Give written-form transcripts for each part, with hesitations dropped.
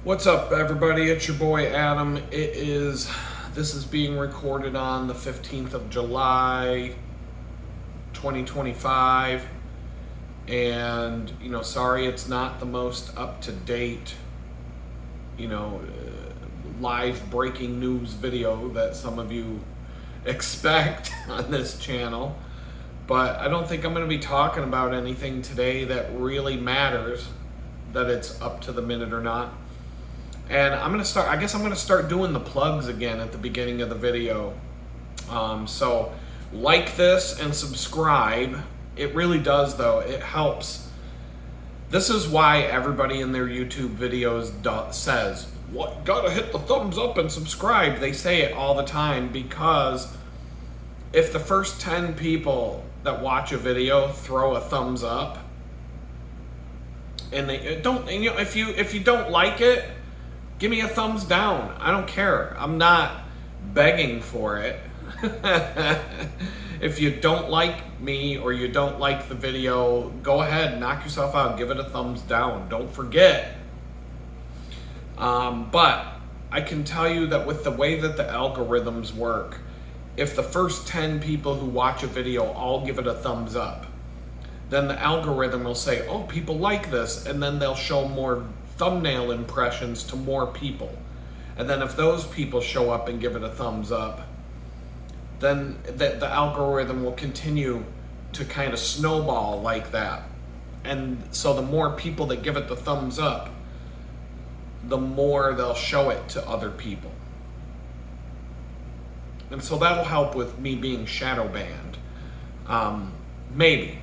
What's up, everybody? It's your boy Adam. This is being recorded on the 15th of July, 2025. And, sorry it's not the most up-to-date, live breaking news video that some of you expect on this channel. But I don't think I'm going to be talking about anything today that really matters, that it's up to the minute or not. And I'm going to start doing the plugs again at the beginning of the video. So like this and subscribe. It really does, though. It helps. This is why everybody in their YouTube videos says, "What? Gotta hit the thumbs up and subscribe." They say it all the time because if the first 10 people that watch a video throw a thumbs up, and they don't, if you don't like it, give me a thumbs down. I don't care. I'm not begging for it. If you don't like me or you don't like the video, go ahead, knock yourself out, give it a thumbs down. Don't forget. But I can tell you that with the way that the algorithms work, if the first 10 people who watch a video all give it a thumbs up, then the algorithm will say, oh, people like this, and then they'll show more thumbnail impressions to more people. And then if those people show up and give it a thumbs up, then the algorithm will continue to kind of snowball like that. And so the more people that give it the thumbs up, the more they'll show it to other people. And so that'll help with me being shadow banned. Maybe.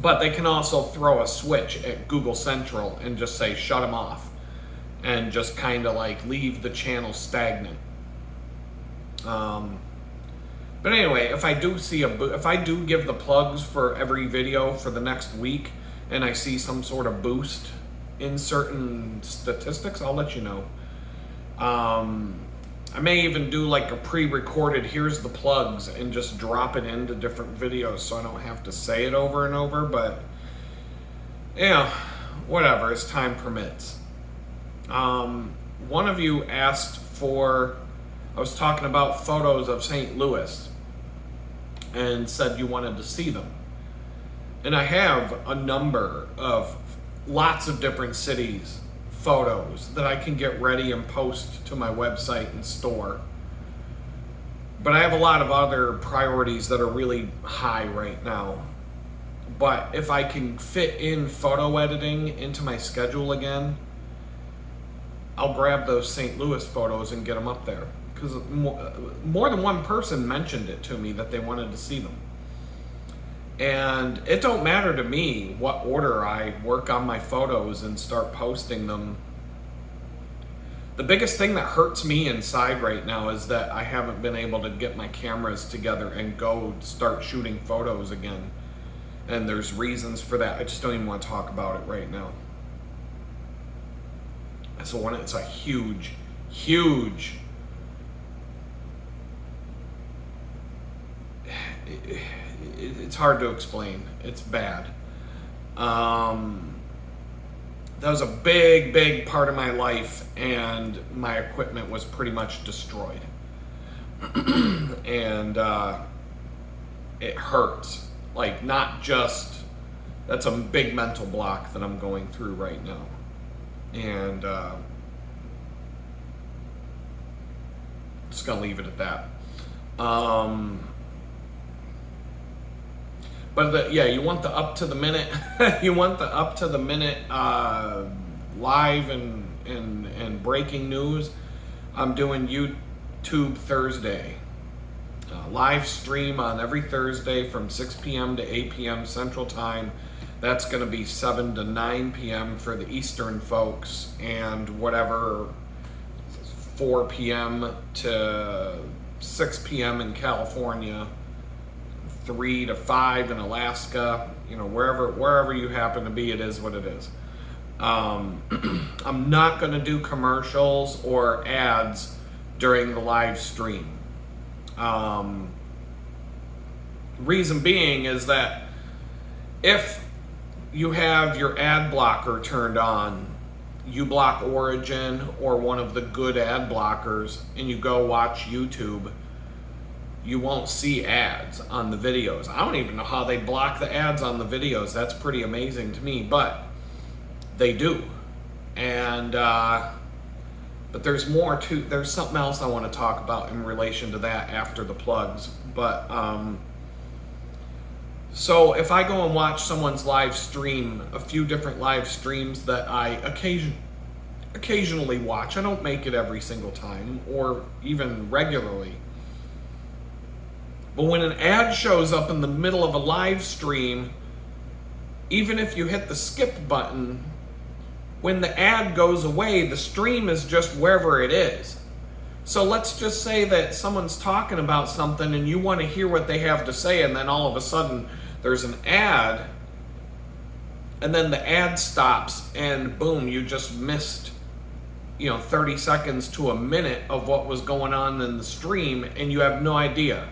But they can also throw a switch at Google Central and just say, shut them off. And just kind of like leave the channel stagnant. But anyway, if I do give the plugs for every video for the next week, and I see some sort of boost in certain statistics, I'll let you know. I may even do like a pre-recorded, here's the plugs, and just drop it into different videos so I don't have to say it over and over, but yeah, whatever, as time permits. One of you asked for, I was talking about photos of St. Louis and said you wanted to see them. And I have a number of lots of different cities photos that I can get ready and post to my website and store. But I have a lot of other priorities that are really high right now. But if I can fit in photo editing into my schedule again, I'll grab those St. Louis photos and get them up there. Because more than one person mentioned it to me that they wanted to see them. And it don't matter to me what order I work on my photos and start posting them. The biggest thing that hurts me inside right now is that I haven't been able to get my cameras together and go start shooting photos again. And there's reasons for that. I just don't even want to talk about it right now. So it's a huge, it's hard to explain. It's bad. That was a big part of my life, and my equipment was pretty much destroyed. And it hurts. Like, not just, that's a big mental block that I'm going through right now. And just gonna leave it at that. But yeah, you want the up to the minute. You want the up to the minute live and breaking news. I'm doing YouTube Thursday. Live stream on every Thursday from 6 p.m. to 8 p.m. Central Time. That's going to be 7 to 9 p.m. for the Eastern folks, and whatever 4 p.m. to 6 p.m. in California, 3 to 5 in Alaska, wherever you happen to be, it is what it is. I'm not going to do commercials or ads during the live stream. Reason being is that if you have your ad blocker turned on, uBlock Origin or one of the good ad blockers and you go watch YouTube, you won't see ads on the videos. I don't even know how they block the ads on the videos. That's pretty amazing to me, but they do. And but there's something else I want to talk about in relation to that after the plugs. But so if I go and watch someone's live stream, a few different live streams that I occasionally watch, I don't make it every single time or even regularly. But when an ad shows up in the middle of a live stream, even if you hit the skip button, when the ad goes away, the stream is just wherever it is. So let's just say that someone's talking about something and you want to hear what they have to say, and then all of a sudden there's an ad, and then the ad stops, and boom, you just missed 30 seconds to a minute of what was going on in the stream, and you have no idea.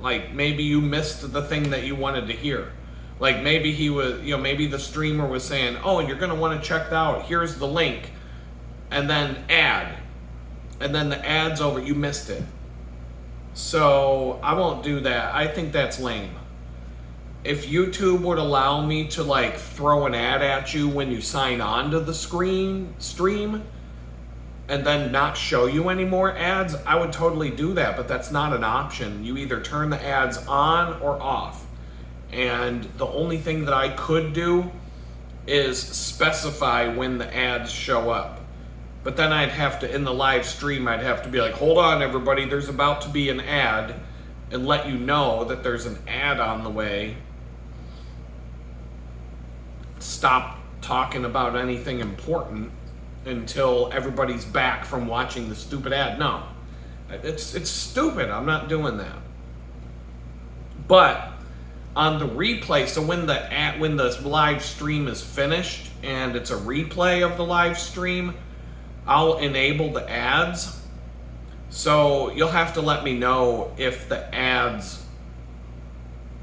Like, maybe you missed the thing that you wanted to hear. Like, maybe maybe the streamer was saying, oh, you're going to want to check that out. Here's the link. And then ad. And then the ad's over. You missed it. So I won't do that. I think that's lame. If YouTube would allow me to throw an ad at you when you sign on to the stream and then not show you any more ads, I would totally do that, but that's not an option. You either turn the ads on or off. And the only thing that I could do is specify when the ads show up. But then I'd have to, in the live stream, I'd have to be like, hold on everybody, there's about to be an ad, and let you know that there's an ad on the way. Stop talking about anything important until everybody's back from watching the stupid ad. No, it's stupid. I'm not doing that. But on the replay, so when the live stream is finished and it's a replay of the live stream, I'll enable the ads. So you'll have to let me know if the ads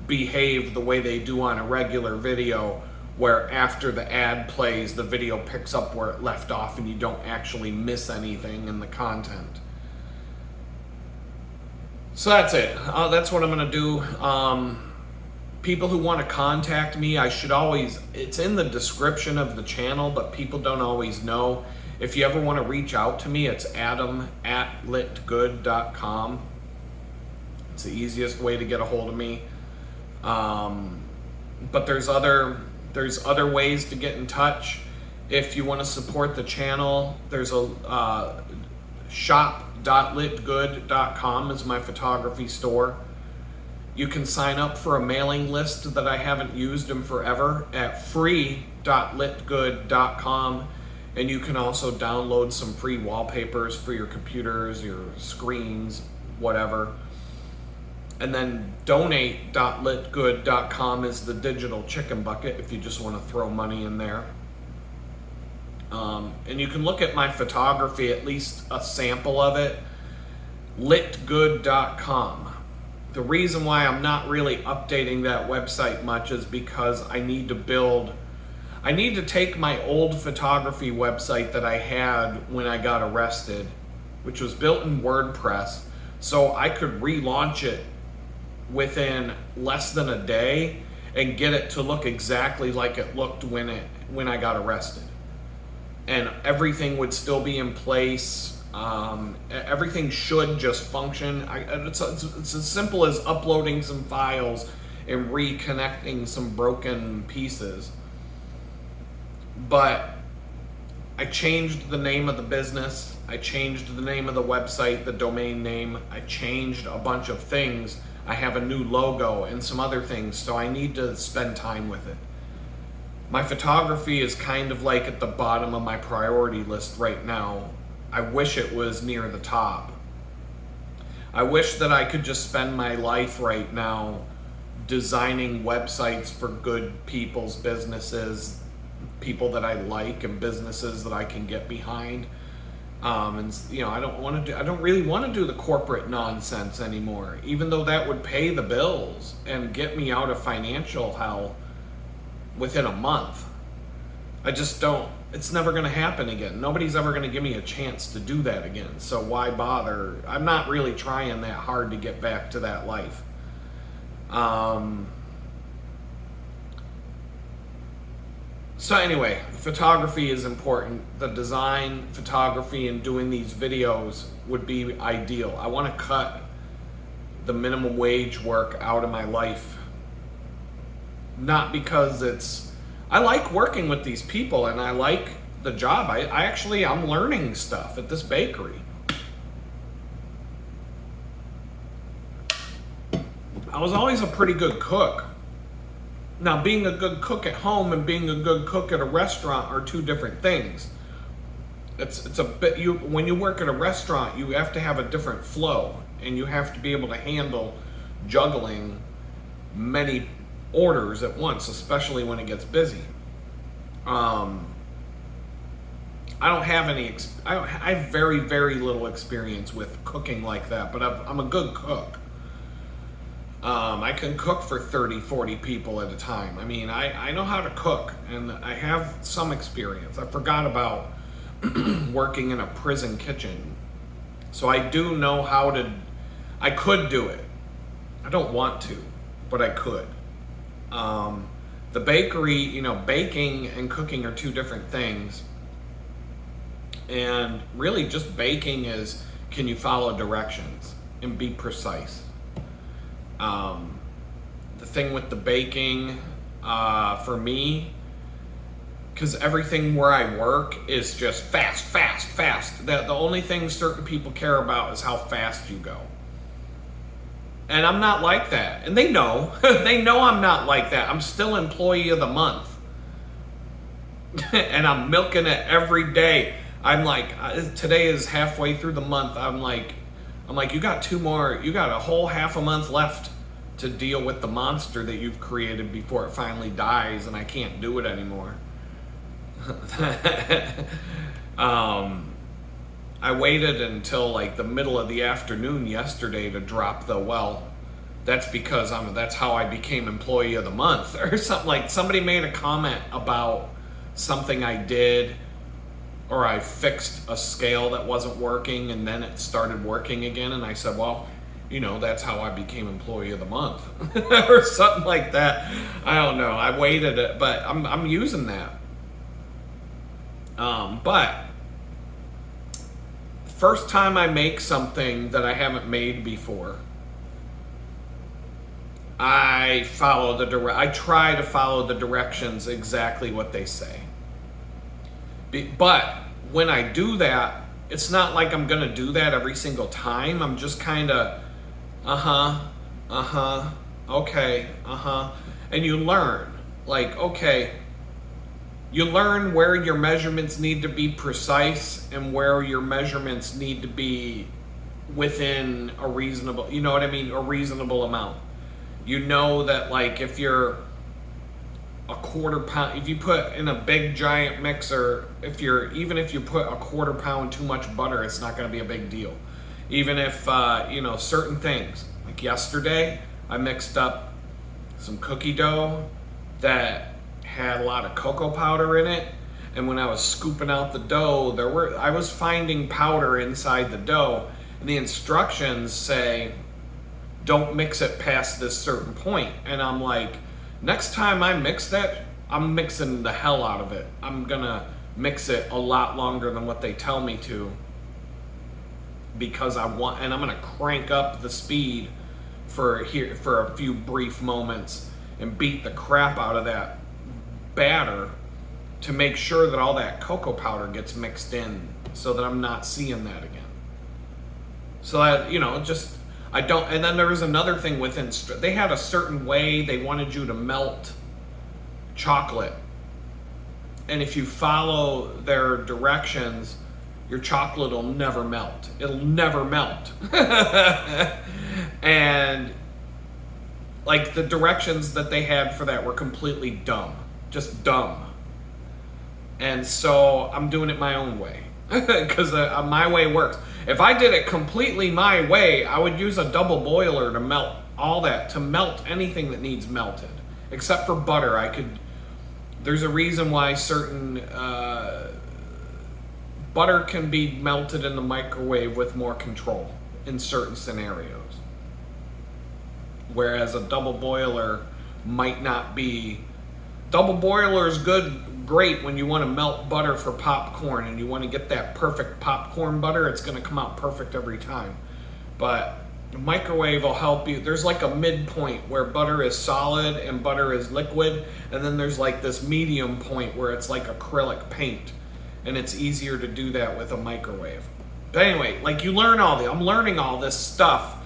behave the way they do on a regular video, where after the ad plays, the video picks up where it left off and you don't actually miss anything in the content. So that's it. That's what I'm going to do. People who want to contact me, it's in the description of the channel, but people don't always know. If you ever want to reach out to me, it's adam@litgood.com. It's the easiest way to get a hold of me. But there's other ways to get in touch. If you want to support the channel, there's a shop.litgood.com is my photography store. You can sign up for a mailing list that I haven't used in forever at free.litgood.com, and you can also download some free wallpapers for your computers, your screens, whatever. And then donate.litgood.com is the digital chicken bucket if you just want to throw money in there. And you can look at my photography, at least a sample of it, litgood.com. The reason why I'm not really updating that website much is because I need to take my old photography website that I had when I got arrested, which was built in WordPress, so I could relaunch it within less than a day and get it to look exactly like it looked when I got arrested. And everything would still be in place. Everything should just function. It's as simple as uploading some files and reconnecting some broken pieces. But I changed the name of the business. I changed the name of the website, the domain name. I changed a bunch of things. I have a new logo and some other things, so I need to spend time with it. My photography is kind of like at the bottom of my priority list right now. I wish it was near the top. I wish that I could just spend my life right now designing websites for good people's businesses, people that I like and businesses that I can get behind. I don't really want to do the corporate nonsense anymore, even though that would pay the bills and get me out of financial hell within a month. I just don't. it's never going to happen again. Nobody's ever going to give me a chance to do that again. So why bother? I'm not really trying that hard to get back to that life. So anyway, photography is important. The design, photography, and doing these videos would be ideal. I want to cut the minimum wage work out of my life. Not because I like working with these people and I like the job. I'm learning stuff at this bakery. I was always a pretty good cook. Now, being a good cook at home and being a good cook at a restaurant are two different things. It's a bit, when you work at a restaurant, you have to have a different flow, and you have to be able to handle juggling many orders at once, especially when it gets busy. I have very, very little experience with cooking like that, but I'm a good cook. I can cook for 30, 40 people at a time. I mean, I know how to cook, and I have some experience. I forgot about working in a prison kitchen. So I do know I could do it. I don't want to, but I could. The bakery, baking and cooking are two different things. And really just baking is, can you follow directions and be precise? The thing with the baking, for me, because everything where I work is just fast. The only thing certain people care about is how fast you go. And I'm not like that. And they know. They know I'm not like that. I'm still employee of the month. And I'm milking it every day. I'm like, today is halfway through the month. I'm like, you got a whole half a month left to deal with the monster that you've created before it finally dies and I can't do it anymore. I waited until like the middle of the afternoon yesterday to drop that's because that's how I became employee of the month or something. Like somebody made a comment about something I did, or I fixed a scale that wasn't working and then it started working again, and I said, well, that's how I became employee of the month or something like that. I don't know. I waited it, but I'm using that. But first time I make something that I haven't made before, I try to follow the directions exactly what they say. But when I do that, it's not like I'm going to do that every single time. I'm just kind of, okay, And you learn, you learn where your measurements need to be precise and where your measurements need to be within a reasonable, a reasonable amount. That if you're a quarter pound, if you put in a big giant mixer, if you put a quarter pound too much butter, it's not going to be a big deal. Even if certain things, like yesterday I mixed up some cookie dough that had a lot of cocoa powder in it, and when I was scooping out the dough, I was finding powder inside the dough, and the instructions say don't mix it past this certain point. And I'm like, next time I mix that, I'm mixing the hell out of it. I'm gonna mix it a lot longer than what they tell me to, because and I'm gonna crank up the speed for a few brief moments and beat the crap out of that batter to make sure that all that cocoa powder gets mixed in, so that I'm not seeing that again. So that, I don't. And then there was another thing they had a certain way they wanted you to melt chocolate, and if you follow their directions, your chocolate will never melt. It'll never melt. And the directions that they had for that were completely dumb. Just dumb. And so I'm doing it my own way, because my way works. If I did it completely my way, I would use a double boiler to melt all that, to melt anything that needs melted, except for butter. I could There's a reason why certain butter can be melted in the microwave with more control in certain scenarios. Whereas a double boiler might not be. Double boiler is great when you want to melt butter for popcorn and you want to get that perfect popcorn butter. It's going to come out perfect every time. But the microwave will help you. There's like a midpoint where butter is solid and butter is liquid, and then there's like this medium point where it's like acrylic paint, and it's easier to do that with a microwave. But anyway, like you learn I'm learning all this stuff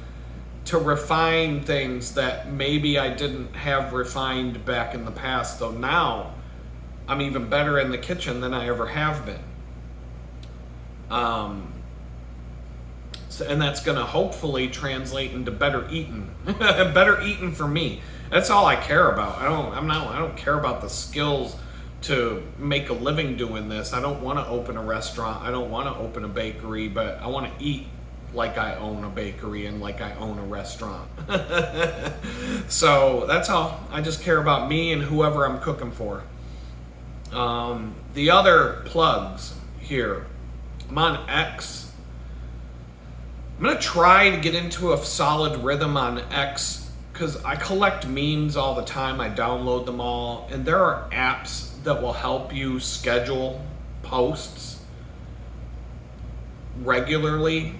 to refine things that maybe I didn't have refined back in the past. So now I'm even better in the kitchen than I ever have been. And that's going to hopefully translate into better eating. Better eating for me. That's all I care about. I don't care about the skills to make a living doing this. I don't want to open a restaurant. I don't want to open a bakery, but I want to eat like I own a bakery and like I own a restaurant. So that's all. I just care about me and whoever I'm cooking for. The other plugs here. I'm on X. I'm going to try to get into a solid rhythm on X because I collect memes all the time. I download them all. And there are apps that will help you schedule posts regularly.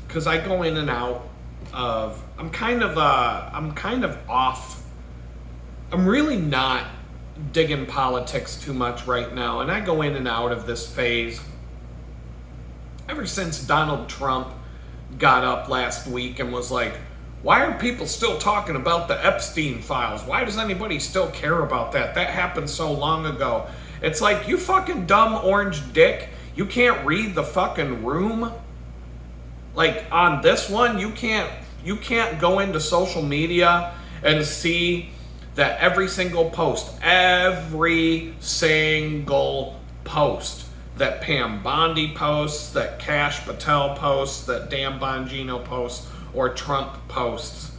Because I go in and out of... I'm kind of off. I'm really not digging politics too much right now. And I go in and out of this phase. Ever since Donald Trump got up last week and was like, why are people still talking about the Epstein Files? Why does anybody still care about that? That happened so long ago. It's like, you fucking dumb orange dick. You can't read the fucking room. Like, on this one, you can't go into social media and see that every single post that Pam Bondi posts, that Kash Patel posts, that Dan Bongino posts, or Trump posts,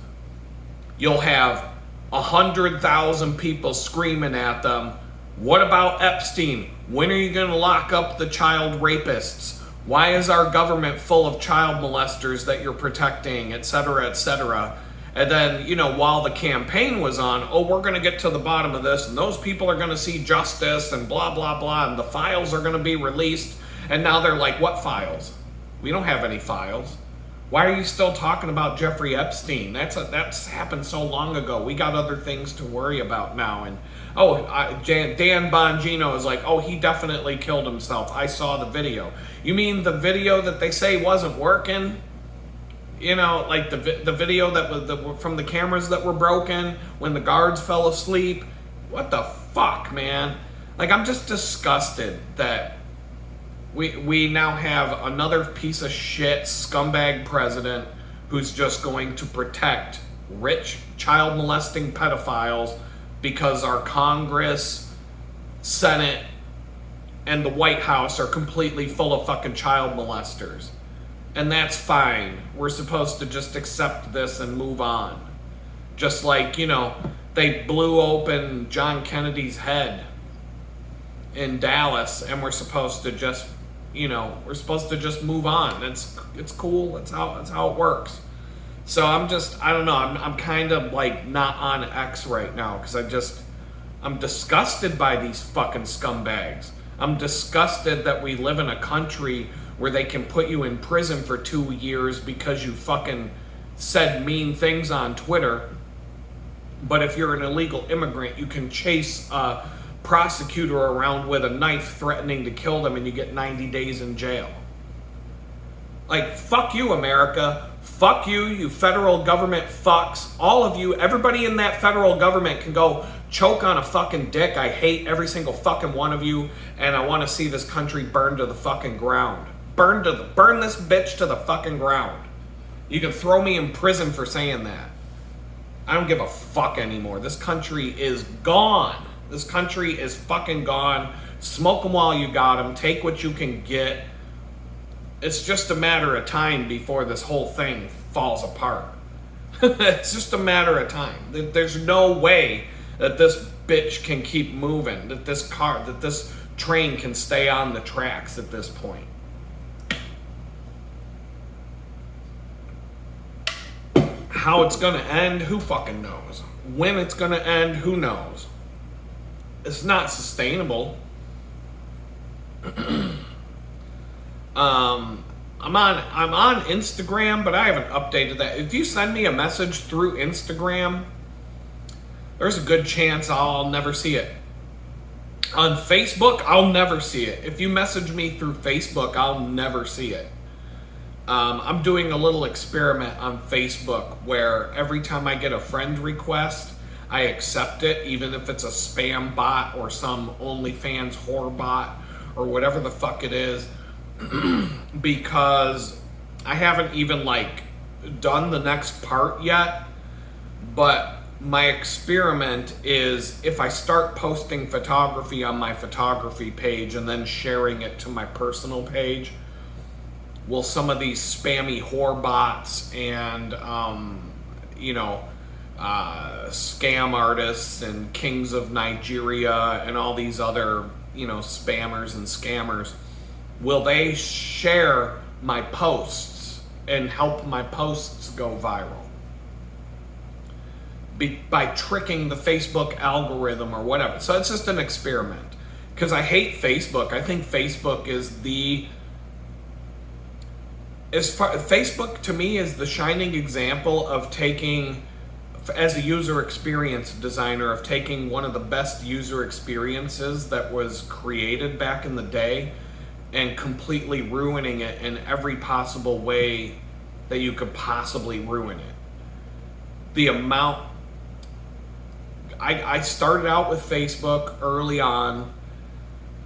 you'll have 100,000 people screaming at them, what about Epstein? When are you going to lock up the child rapists? Why is our government full of child molesters that you're protecting, et cetera, et cetera? And then, while the campaign was on, we're going to get to the bottom of this, and those people are going to see justice, and blah, blah, blah, and the files are going to be released. And now they're like, what files? We don't have any files. Why are you still talking about Jeffrey Epstein? That's happened so long ago. We got other things to worry about now. And, Dan Bongino is like, he definitely killed himself. I saw the video. You mean the video that they say wasn't working? Like the video that was from the cameras that were broken when the guards fell asleep. What the fuck, man? Like, I'm just disgusted that we now have another piece of shit scumbag president who's just going to protect rich child molesting pedophiles because our Congress, Senate, and the White House are completely full of fucking child molesters. And that's fine. We're supposed to just accept this and move on. Just like, they blew open John Kennedy's head in Dallas, and we're supposed to just, move on. It's cool. That's how it works. So I don't know. I'm kind of like not on X right now because I'm disgusted by these fucking scumbags. I'm disgusted that we live in a country where they can put you in prison for 2 years because you fucking said mean things on Twitter. But if you're an illegal immigrant, you can chase a prosecutor around with a knife threatening to kill them and you get 90 days in jail. Like, fuck you, America. Fuck you, you federal government fucks. All of you, everybody in that federal government can go choke on a fucking dick. I hate every single fucking one of you, and I want to see this country burn to the fucking ground. Burn this bitch to the fucking ground. You can throw me in prison for saying that. I don't give a fuck anymore. This country is gone. This country is fucking gone. Smoke them while you got them. Take what you can get. It's just a matter of time before this whole thing falls apart. It's just a matter of time. There's no way that this bitch can keep moving, that this train can stay on the tracks at this point. How it's gonna end, who fucking knows? When it's gonna end, who knows? It's not sustainable. I'm on Instagram, but I haven't updated that. If you send me a message through Instagram, there's a good chance I'll never see it. On Facebook, I'll never see it. If you message me through Facebook, I'll never see it. I'm doing a little experiment on Facebook where every time I get a friend request, I accept it, even if it's a spam bot or some OnlyFans whore bot or whatever the fuck it is, because I haven't even done the next part yet. But my experiment is, if I start posting photography on my photography page and then sharing it to my personal page, will some of these spammy whore bots and scam artists and kings of Nigeria and all these other spammers and scammers, will they share my posts and help my posts go viral by tricking the Facebook algorithm or whatever? So it's just an experiment, because I hate Facebook. I think Facebook is Facebook to me is the shining example of taking, as a user experience designer, of taking one of the best user experiences that was created back in the day and completely ruining it in every possible way that you could possibly ruin it. The amount, I started out with Facebook early on.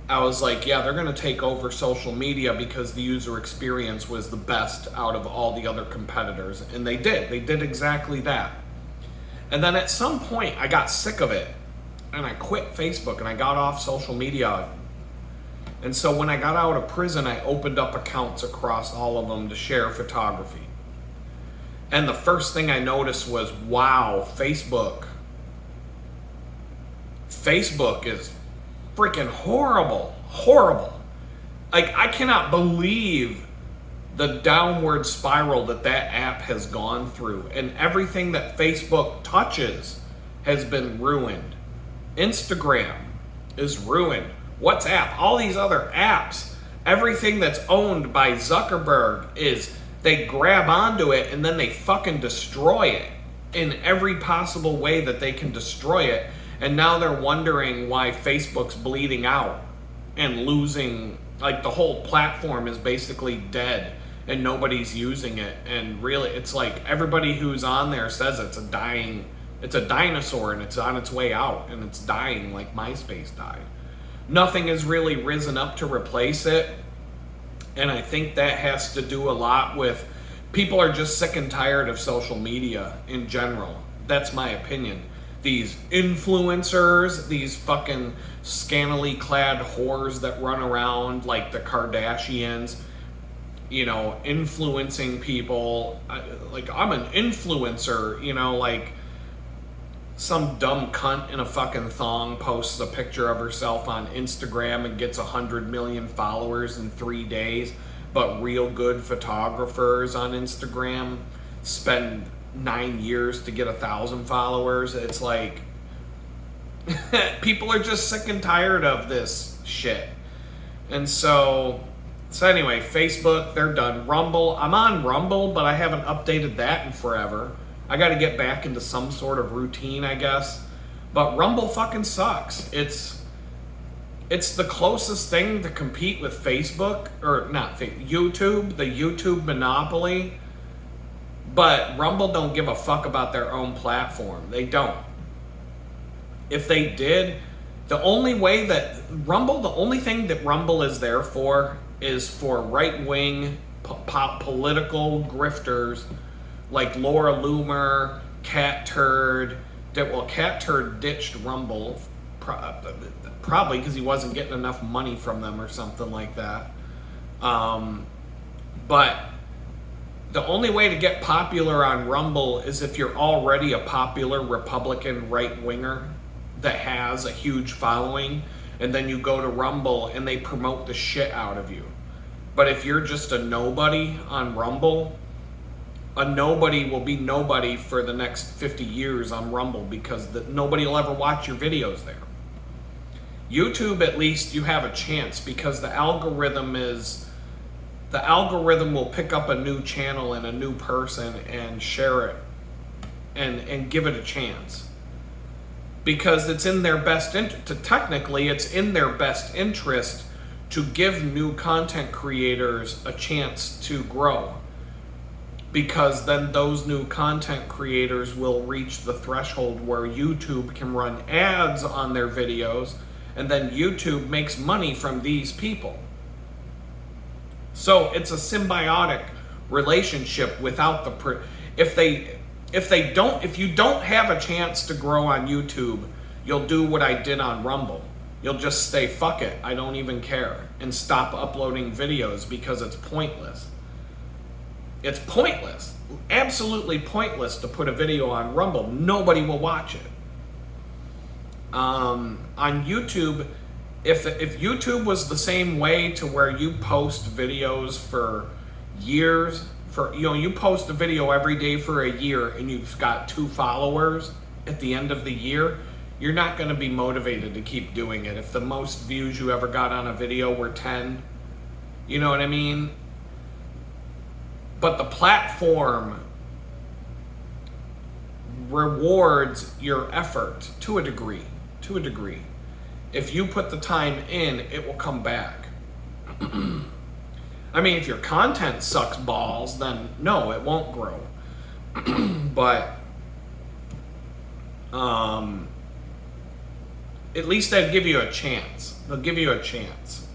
I was like, yeah, they're going to take over social media because the user experience was the best out of all the other competitors. And they did. They did exactly that. And then at some point, I got sick of it. And I quit Facebook and I got off social media. And so when I got out of prison, I opened up accounts across all of them to share photography. And the first thing I noticed was, wow, Facebook is freaking horrible. I cannot believe the downward spiral that app has gone through, and everything that Facebook touches has been ruined. Instagram is ruined. WhatsApp, all these other apps, everything that's owned by Zuckerberg they grab onto it and then they fucking destroy it in every possible way that they can destroy it. And now they're wondering why Facebook's bleeding out and losing, the whole platform is basically dead and nobody's using it. And really, it's like everybody who's on there says it's a dinosaur and it's on its way out and it's dying like MySpace died. Nothing has really risen up to replace it. And I think that has to do a lot with people are just sick and tired of social media in general. That's my opinion. These influencers, these fucking scantily clad whores that run around like the Kardashians, influencing people. I'm an influencer, some dumb cunt in a fucking thong posts a picture of herself on Instagram and gets 100 million followers in 3 days, but real good photographers on Instagram spend 9 years to get 1,000 followers. It's like people are just sick and tired of this shit. And so anyway, Facebook, they're done. Rumble, I'm on Rumble, but I haven't updated that in forever. I got to get back into some sort of routine, I guess. But Rumble fucking sucks. It's the closest thing to compete with Facebook, or not YouTube, the YouTube monopoly. But Rumble don't give a fuck about their own platform. They don't. If they did, the only thing that Rumble is there for is for right-wing political grifters like Laura Loomer, Cat Turd. Cat Turd ditched Rumble probably because he wasn't getting enough money from them or something like that. But the only way to get popular on Rumble is if you're already a popular Republican right-winger. that has a huge following, and then you go to Rumble and they promote the shit out of you. But if you're just a nobody on Rumble, a nobody will be nobody for the next 50 years on Rumble, because nobody will ever watch your videos there. YouTube, at least you have a chance, because the algorithm will pick up a new channel and a new person and share it and give it a chance, because it's in their best technically it's in their best interest to give new content creators a chance to grow, because then those new content creators will reach the threshold where YouTube can run ads on their videos, and then YouTube makes money from these people. So it's a symbiotic relationship without the if you don't have a chance to grow on YouTube, you'll do what I did on Rumble. You'll just say, fuck it, I don't even care, and stop uploading videos, because it's pointless. It's pointless. Absolutely pointless to put a video on Rumble. Nobody will watch it. On YouTube, if YouTube was the same way, to where you post videos for years, you post a video every day for a year and you've got 2 followers at the end of the year, you're not going to be motivated to keep doing it. If the most views you ever got on a video were 10, you know what I mean? But the platform rewards your effort to a degree. If you put the time in, it will come back. I mean, if your content sucks balls, then no, it won't grow. But at least they'd give you a chance. They'll give you a chance.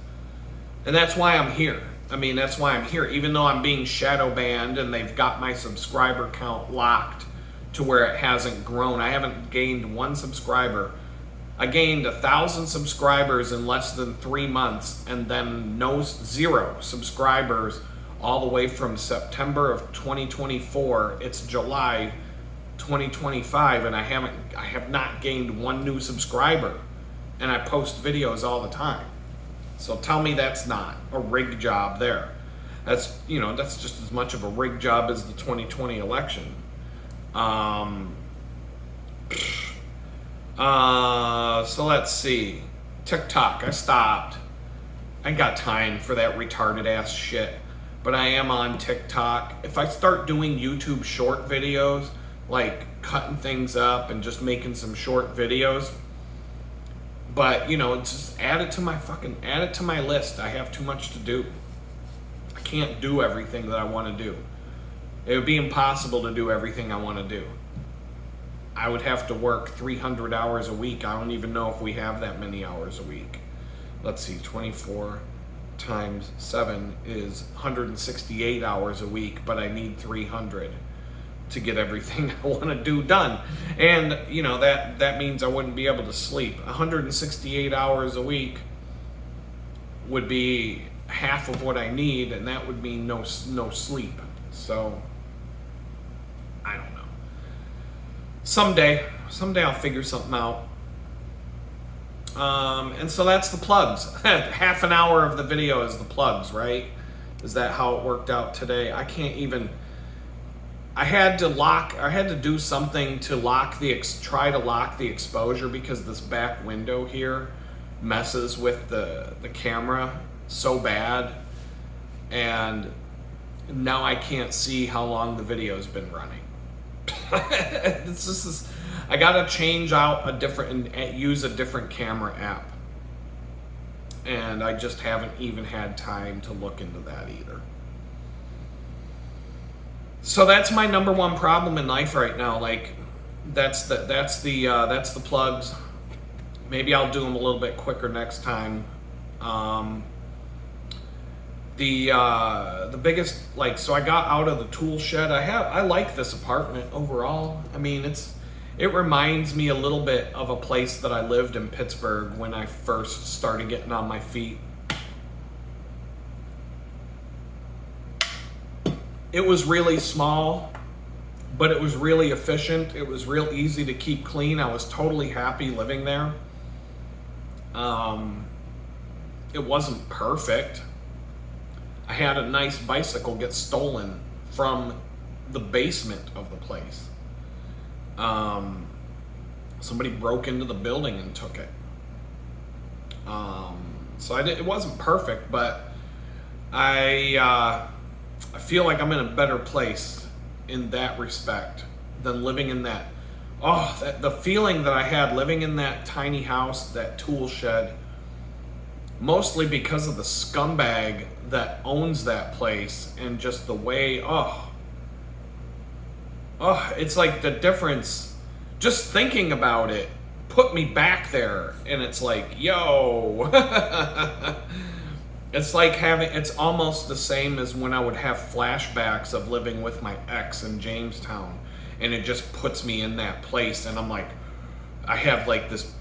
And that's why I'm here. That's why I'm here. Even though I'm being shadow banned and they've got my subscriber count locked to where it hasn't grown. I haven't gained 1 subscriber. I gained 1,000 subscribers in less than 3 months, and then 0 subscribers all the way from September of 2024. It's July 2025, and I have not gained 1 new subscriber, and I post videos all the time. So tell me that's not a rig job there. That's just as much of a rig job as the 2020 election. So let's see. TikTok, I stopped. I ain't got time for that retarded ass shit. But I am on TikTok. If I start doing YouTube short videos, like cutting things up and just making some short videos, but just add it to my list. I have too much to do. I can't do everything that I want to do. It would be impossible to do everything I want to do. I would have to work 300 hours a week. I don't even know if we have that many hours a week. Let's see, 24 times 7 is 168 hours a week, but I need 300 to get everything I want to do done. And, that means I wouldn't be able to sleep. 168 hours a week would be half of what I need, and that would mean no sleep. So, I don't know. Someday I'll figure something out. And so that's the plugs. Half an hour of the video is the plugs, right? Is that how it worked out today? I had to do something to try to lock the exposure, because this back window here messes with the camera so bad. And now I can't see how long the video's been running. I gotta change out use a different camera app, and I just haven't even had time to look into that either. So that's my number 1 problem in life right now. Like, that's the plugs. Maybe I'll do them a little bit quicker next time. The biggest, so I got out of the tool shed. I like this apartment overall. It reminds me a little bit of a place that I lived in Pittsburgh when I first started getting on my feet. It was really small, but it was really efficient. It was real easy to keep clean. I was totally happy living there. It wasn't perfect. I had a nice bicycle get stolen from the basement of the place. Somebody broke into the building and took it. So it wasn't perfect, but I feel like I'm in a better place in that respect than living in that. The feeling that I had living in that tiny house, that tool shed, mostly because of the scumbag that owns that place and just the way, it's like the difference. Just thinking about it put me back there, and it's like, yo. It's almost the same as when I would have flashbacks of living with my ex in Jamestown, and it just puts me in that place, and I'm like, I have like this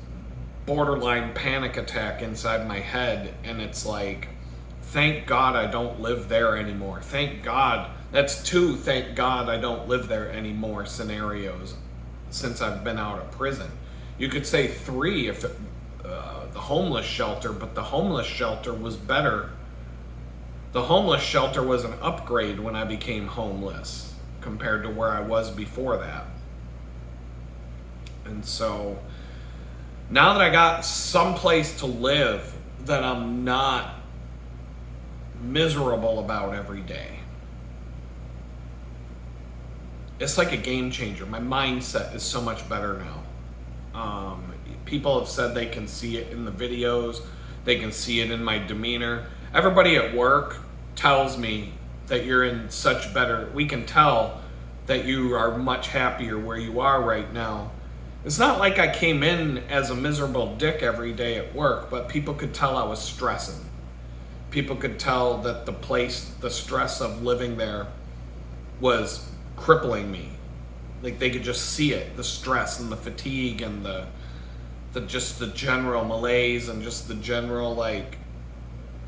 borderline panic attack inside my head, and it's like, thank God I don't live there anymore. Thank God. That's 2 thank God I don't live there anymore scenarios since I've been out of prison. You could say 3 if the homeless shelter, but the homeless shelter was better. The homeless shelter was an upgrade when I became homeless compared to where I was before that. And so now that I got someplace to live that I'm not miserable about every day, it's like a game changer. My mindset is so much better now. People have said they can see it in the videos. They can see it in my demeanor. Everybody at work tells me that you're in such better. We can tell that you are much happier where you are right now. It's not like I came in as a miserable dick every day at work, but people could tell I was stressing. People could tell that the stress of living there was crippling me. Like they could just see it, the stress and the fatigue and the general malaise and just the general, like,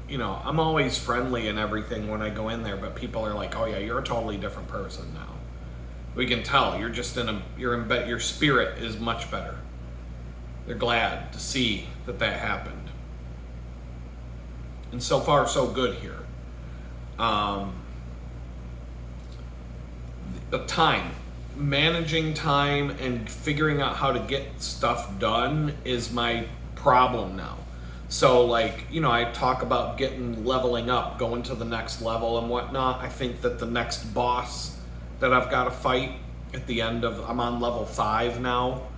you know, I'm always friendly and everything when I go in there, but people are like, oh yeah, you're a totally different person now. We can tell you're just your spirit is much better. They're glad to see that happened. And so far so good here. The time. Managing time and figuring out how to get stuff done is my problem now. So, like, you know, I talk about leveling up, going to the next level and whatnot. I think that the next boss that I've got to fight at the end of, I'm on level 5 now.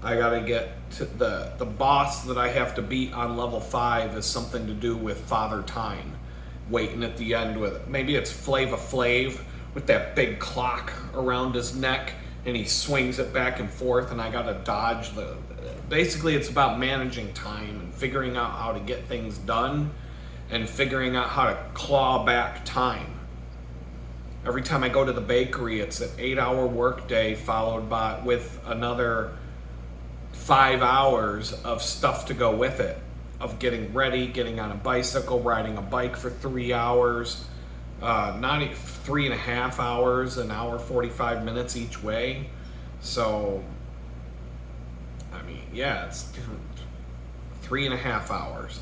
I got to get to the boss that I have to beat on level 5 is something to do with Father Time. Waiting at the end with, maybe it's Flava Flav with that big clock around his neck, and he swings it back and forth, and I gotta dodge basically it's about managing time and figuring out how to get things done and figuring out how to claw back time. Every time I go to the bakery, it's an 8-hour workday followed by with another 5 hours of stuff to go with it, of getting ready, getting on a bicycle, riding a bike for 3 hours, not 3.5 hours, an hour 45 minutes each way. So I mean, yeah, it's 3.5 hours,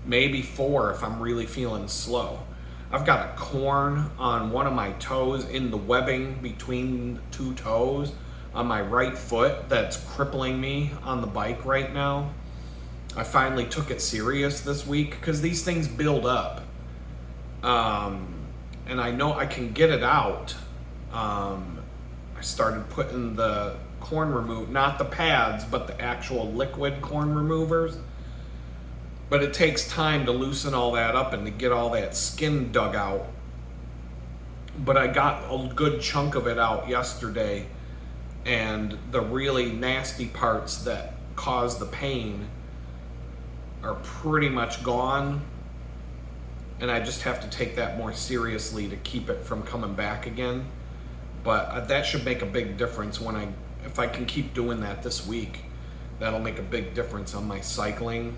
maybe 4 if I'm really feeling slow. I've got a corn on one of my toes, in the webbing between 2 toes on my right foot, that's crippling me on the bike right now. I finally took it serious this week because these things build up. And I know I can get it out. I started putting the corn not the pads, but the actual liquid corn removers. But it takes time to loosen all that up and to get all that skin dug out. But I got a good chunk of it out yesterday, and the really nasty parts that cause the pain are pretty much gone. And I just have to take that more seriously to keep it from coming back again. But that should make a big difference if I can keep doing that this week. That'll make a big difference on my cycling.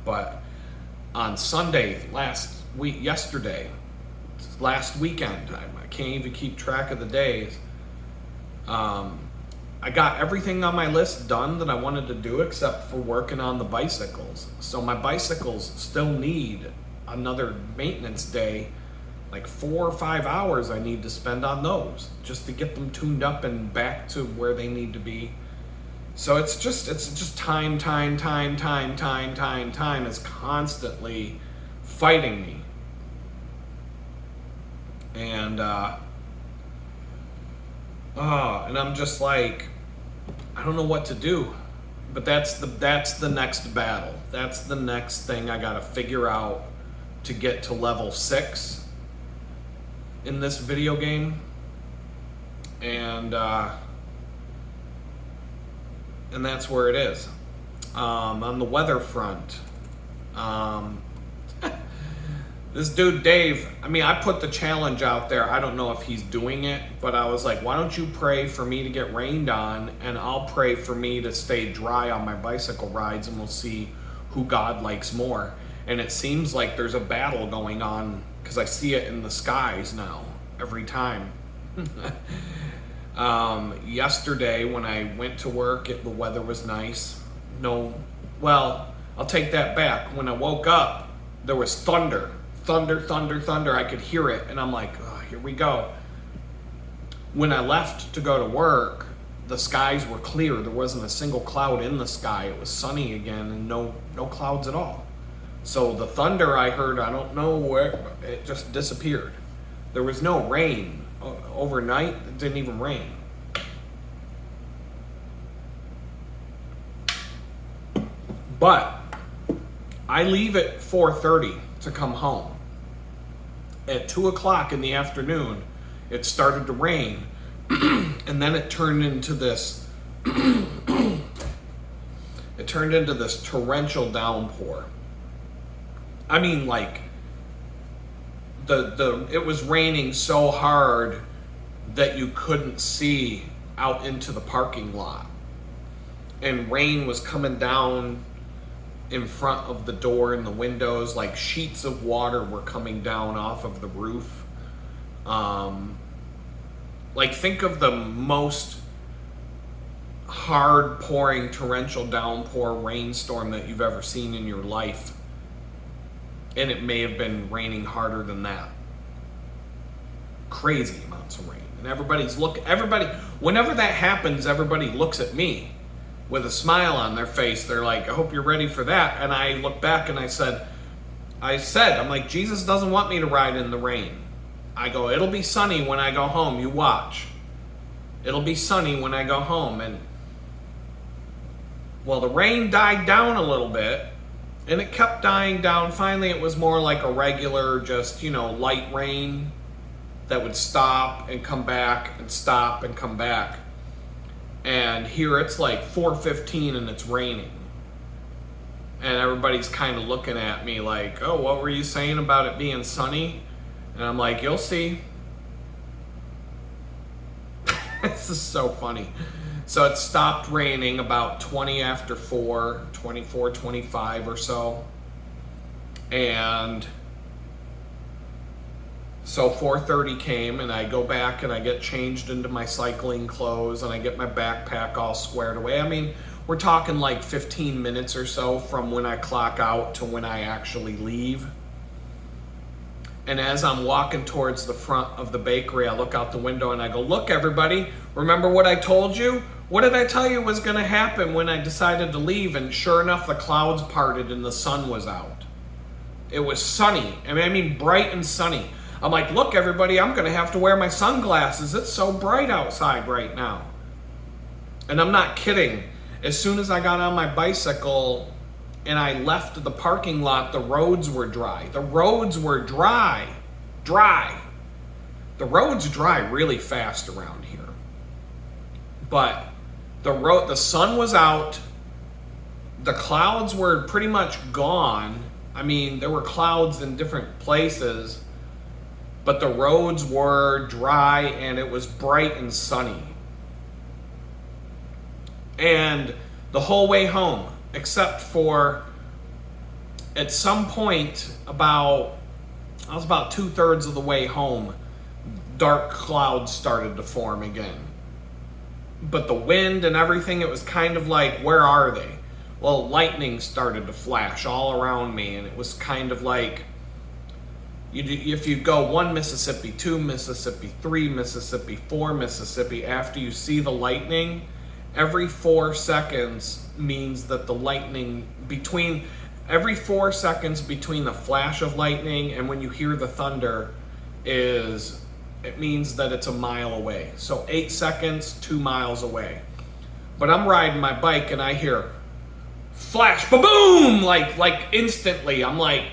But on Sunday, last weekend, I can't even keep track of the days. I got everything on my list done that I wanted to do except for working on the bicycles. So my bicycles still need another maintenance day, like 4 or 5 hours I need to spend on those just to get them tuned up and back to where they need to be. So it's just time is constantly fighting me. And and I'm just like, I don't know what to do. But that's the next battle. That's the next thing I gotta figure out to get to level 6 in this video game. And that's where it is. On the weather front, this dude Dave, I mean, I put the challenge out there. I don't know if he's doing it, but I was like, why don't you pray for me to get rained on, and I'll pray for me to stay dry on my bicycle rides, and we'll see who God likes more. And it seems like there's a battle going on, because I see it in the skies now every time. Yesterday when I went to work, the weather was nice. Well, I'll take that back. When I woke up, there was thunder. I could hear it, and I'm like, oh, here we go. When I left to go to work, the skies were clear. There wasn't a single cloud in the sky. It was sunny again, and no clouds at all. So the thunder I heard, I don't know where, it just disappeared. There was no rain. Overnight, it didn't even rain. But I leave at 4:30 to come home. At 2 o'clock in the afternoon, it started to rain, and then it turned into this torrential downpour. I mean, like, it was raining so hard that you couldn't see out into the parking lot, and rain was coming down in front of the door and the windows. Like, sheets of water were coming down off of the roof. Like, think of the most hard pouring torrential downpour rainstorm that you've ever seen in your life, and it may have been raining harder than that. Crazy amounts of rain. And everybody, whenever that happens, everybody looks at me with a smile on their face. They're like, I hope you're ready for that. And I look back and I said, I'm like, Jesus doesn't want me to ride in the rain. I go, it'll be sunny when I go home. You watch. It'll be sunny when I go home. And well, the rain died down a little bit, and it kept dying down. Finally, it was more like a regular, just, light rain that would stop and come back and stop and come back. And here it's like 4:15 and it's raining. And everybody's kind of looking at me like, oh, what were you saying about it being sunny? And I'm like, you'll see. This is so funny. So it stopped raining about 20 after 4, 24, 25 or so. And so 4:30 came, and I go back and I get changed into my cycling clothes, and I get my backpack all squared away. I mean, we're talking like 15 minutes or so from when I clock out to when I actually leave. And as I'm walking towards the front of the bakery, I look out the window and I go, look, everybody, remember what I told you? What did I tell you was going to happen when I decided to leave? And sure enough, the clouds parted and the sun was out. It was sunny. I mean, bright and sunny. I'm like, look, everybody, I'm going to have to wear my sunglasses. It's so bright outside right now. And I'm not kidding. As soon as I got on my bicycle and I left the parking lot, the roads were dry. The roads were dry. The roads dry really fast around here. But the sun was out. The clouds were pretty much gone. I mean, there were clouds in different places, but the roads were dry and it was bright and sunny. And the whole way home, except for at some point I was about 2/3 of the way home, dark clouds started to form again. but the wind and everything, it was kind of like, where are they? Well, lightning started to flash all around me, and it was kind of like, if you go 1 Mississippi, 2 Mississippi, 3 Mississippi, 4 Mississippi, after you see the lightning, every 4 seconds means that the lightning every 4 seconds between the flash of lightning and when you hear the thunder it means that it's a mile away. So 8 seconds, 2 miles away. But I'm riding my bike and I hear flash, ba-boom, like instantly. I'm like,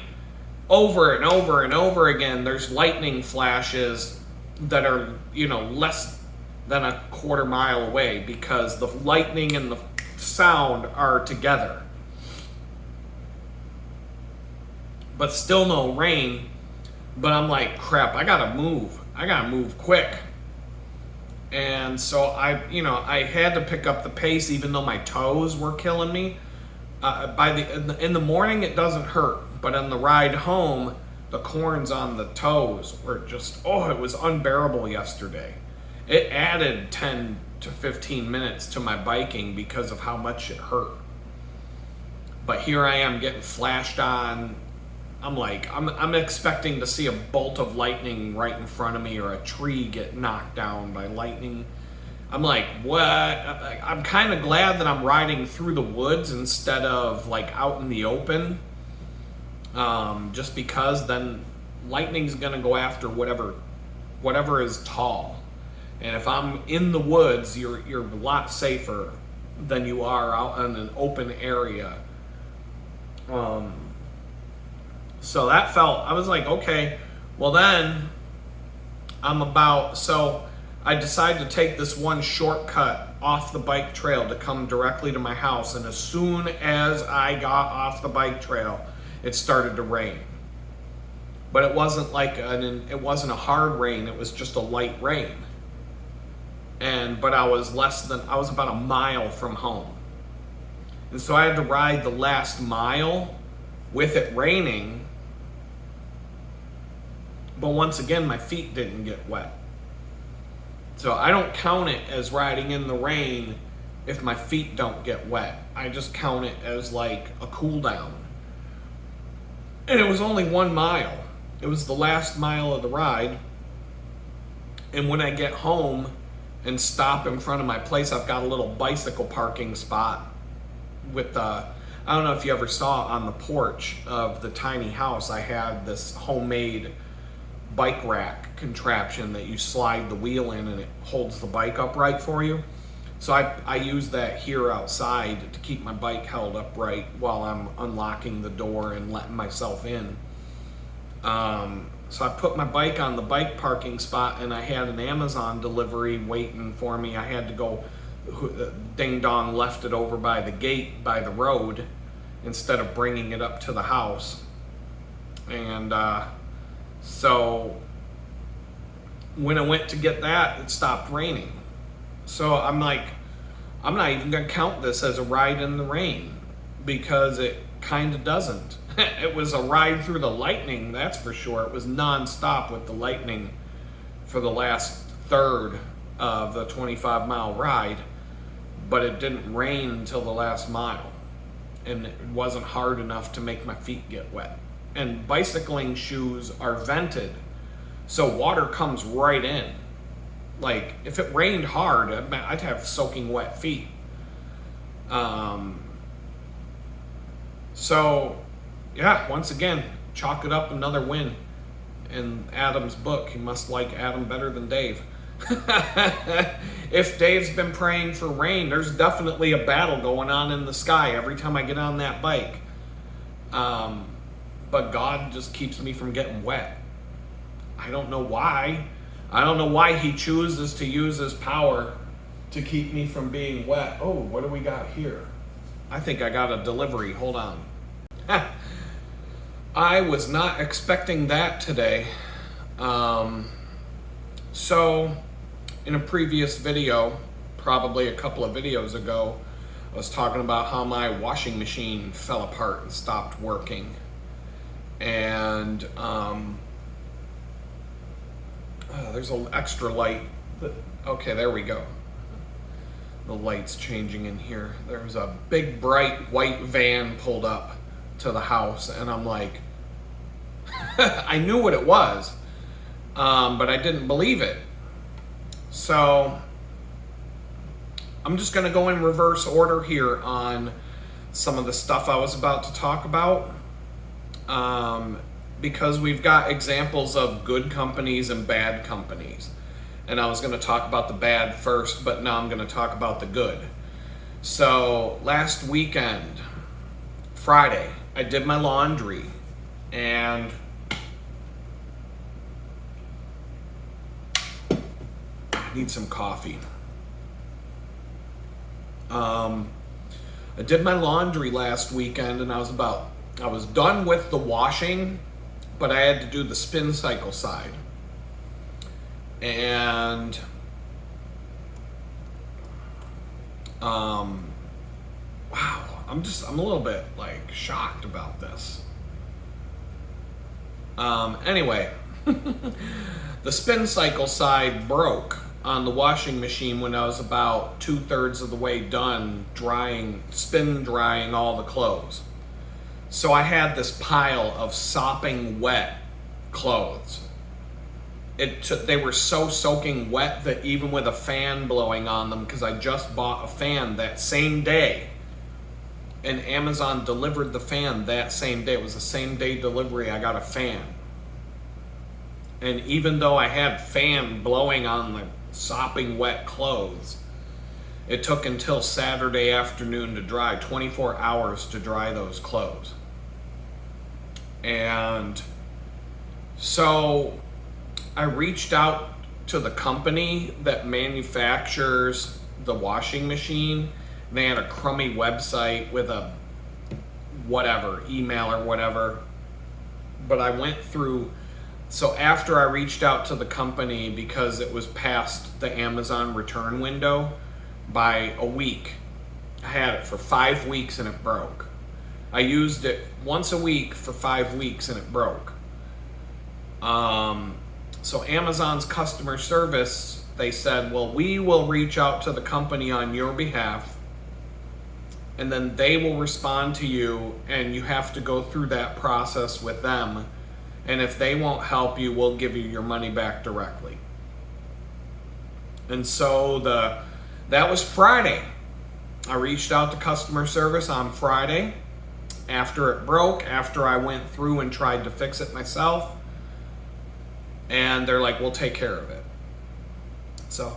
over and over and over again, there's lightning flashes that are, less than a quarter mile away, because the lightning and the sound are together. But still no rain. But I'm like, crap, I gotta move quick. And so I had to pick up the pace, even though my toes were killing me. In the morning it doesn't hurt, but on the ride home, the corns on the toes were just, it was unbearable yesterday. It added 10 to 15 minutes to my biking because of how much it hurt. But here I am getting flashed on. I'm like, I'm expecting to see a bolt of lightning right in front of me, or a tree get knocked down by lightning. I'm like, what? I'm kind of glad that I'm riding through the woods instead of like out in the open. Just because then lightning's gonna go after whatever is tall. And if I'm in the woods, you're a lot safer than you are out in an open area. So I was like, okay, well then so I decided to take this one shortcut off the bike trail to come directly to my house. And as soon as I got off the bike trail, it started to rain. But it wasn't it wasn't a hard rain, it was just a light rain. But I was about a mile from home. And so I had to ride the last mile with it raining. But once again, my feet didn't get wet. So I don't count it as riding in the rain if my feet don't get wet. I just count it as like a cool down. And it was only 1 mile. It was the last mile of the ride. And when I get home and stop in front of my place, I've got a little bicycle parking spot with I don't know if you ever saw on the porch of the tiny house, I had this homemade bike rack contraption that you slide the wheel in and it holds the bike upright for you. So I use that here outside to keep my bike held upright while I'm unlocking the door and letting myself in. So I put my bike on the bike parking spot, and I had an Amazon delivery waiting for me. I had to go, ding dong, left it over by the gate by the road instead of bringing it up to the house. And so when I went to get that, it stopped raining. So I'm like, I'm not even gonna count this as a ride in the rain, because it kind of doesn't. It was a ride through the lightning, that's for sure. It was non-stop with the lightning for the last third of the 25-mile ride, but it didn't rain until the last mile, and it wasn't hard enough to make my feet get wet. And bicycling shoes are vented, so water comes right in. Like, if it rained hard, I'd have soaking wet feet. So, yeah, once again, chalk it up another win in Adam's book. He must like Adam better than Dave. If Dave's been praying for rain, there's definitely a battle going on in the sky every time I get on that bike. But God just keeps me from getting wet. I don't know why. I don't know why he chooses to use his power to keep me from being wet. Oh, what do we got here? I think I got a delivery. Hold on. I was not expecting that today. So, in a previous video, probably a couple of videos ago, I was talking about how my washing machine fell apart and stopped working. And there's an extra light. Okay, there we go. The light's changing in here. There's a big bright white van pulled up to the house, and I'm like, I knew what it was, but I didn't believe it. So I'm just going to go in reverse order here on some of the stuff I was about to talk about, because we've got examples of good companies and bad companies. And I was going to talk about the bad first, but now I'm going to talk about the good. So last weekend, Friday, I did my laundry, and I need some coffee. I did my laundry last weekend, and I was done with the washing, but I had to do the spin cycle side. And wow, I'm a little bit like shocked about this. Anyway, the spin cycle side broke on the washing machine when I was about 2/3 of the way done spin drying all the clothes. So I had this pile of sopping wet clothes. They were so soaking wet that even with a fan blowing on them, because I just bought a fan that same day, and Amazon delivered the fan that same day. It was the same day delivery. I got a fan. And even though I had fan blowing on the sopping wet clothes, it took until Saturday afternoon to dry, 24 hours to dry those clothes. And so I reached out to the company that manufactures the washing machine. They had a crummy website with a whatever, email or whatever. But I went through, so after I reached out to the company, because it was past the Amazon return window by a week, I had it for 5 weeks and it broke. I used it once a week for 5 weeks and it broke. So Amazon's customer service, they said, well, we will reach out to the company on your behalf, and then they will respond to you, and you have to go through that process with them. And if they won't help you, we'll give you your money back directly. And so that was Friday. I reached out to customer service on Friday after it broke, after I went through and tried to fix it myself. And they're like, we'll take care of it. So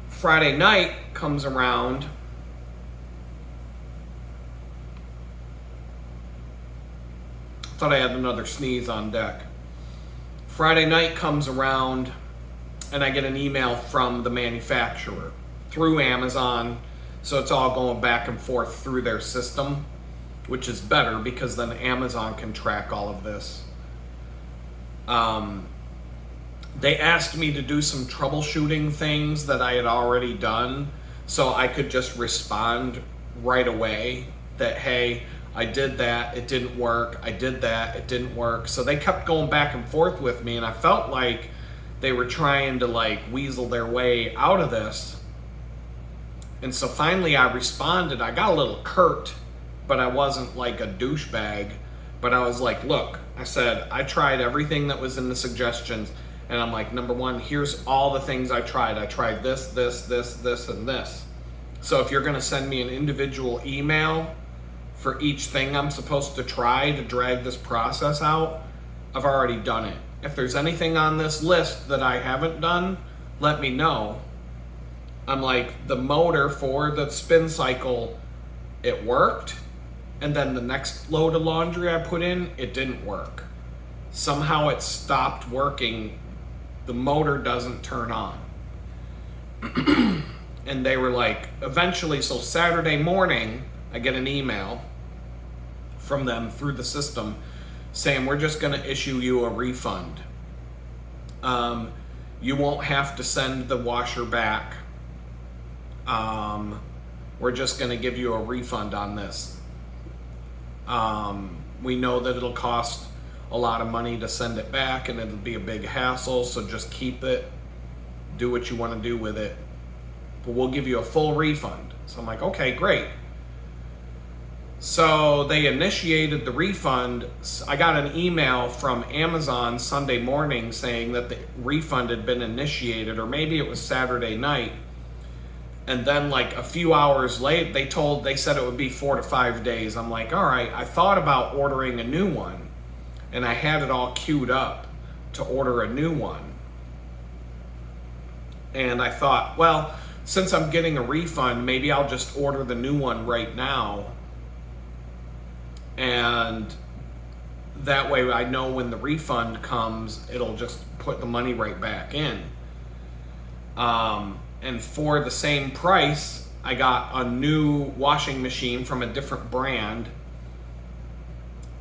Friday night comes around. Thought I had another sneeze on deck. Friday night comes around, and I get an email from the manufacturer through Amazon. So it's all going back and forth through their system, which is better because then Amazon can track all of this. They asked me to do some troubleshooting things that I had already done, so I could just respond right away that, hey, I did that, it didn't work, I did that, it didn't work. So they kept going back and forth with me, and I felt like they were trying to like weasel their way out of this. And so finally I responded. I got a little curt, but I wasn't like a douchebag. But I was like, look, I said, I tried everything that was in the suggestions. And I'm like, number one, here's all the things I tried. I tried this, this, this, this, and this. So if you're going to send me an individual email for each thing I'm supposed to try to drag this process out, I've already done it. If there's anything on this list that I haven't done, let me know. I'm like, the motor for the spin cycle, it worked. And then the next load of laundry I put in, it didn't work. Somehow it stopped working. The motor doesn't turn on. And they were like, eventually, so Saturday morning, I get an email from them through the system saying, we're just going to issue you a refund. You won't have to send the washer back. We're just going to give you a refund on this. We know that it'll cost a lot of money to send it back, and it'll be a big hassle, so just keep it, do what you want to do with it, but we'll give you a full refund. So I'm like, okay, great. So they initiated the refund. I got an email from Amazon Sunday morning saying that the refund had been initiated, or maybe it was Saturday night. And then like a few hours late, they said it would be 4 to 5 days. I'm like, all right, I thought about ordering a new one, and I had it all queued up to order a new one. And I thought, well, since I'm getting a refund, maybe I'll just order the new one right now. And that way I know when the refund comes, it'll just put the money right back in. And for the same price, I got a new washing machine from a different brand.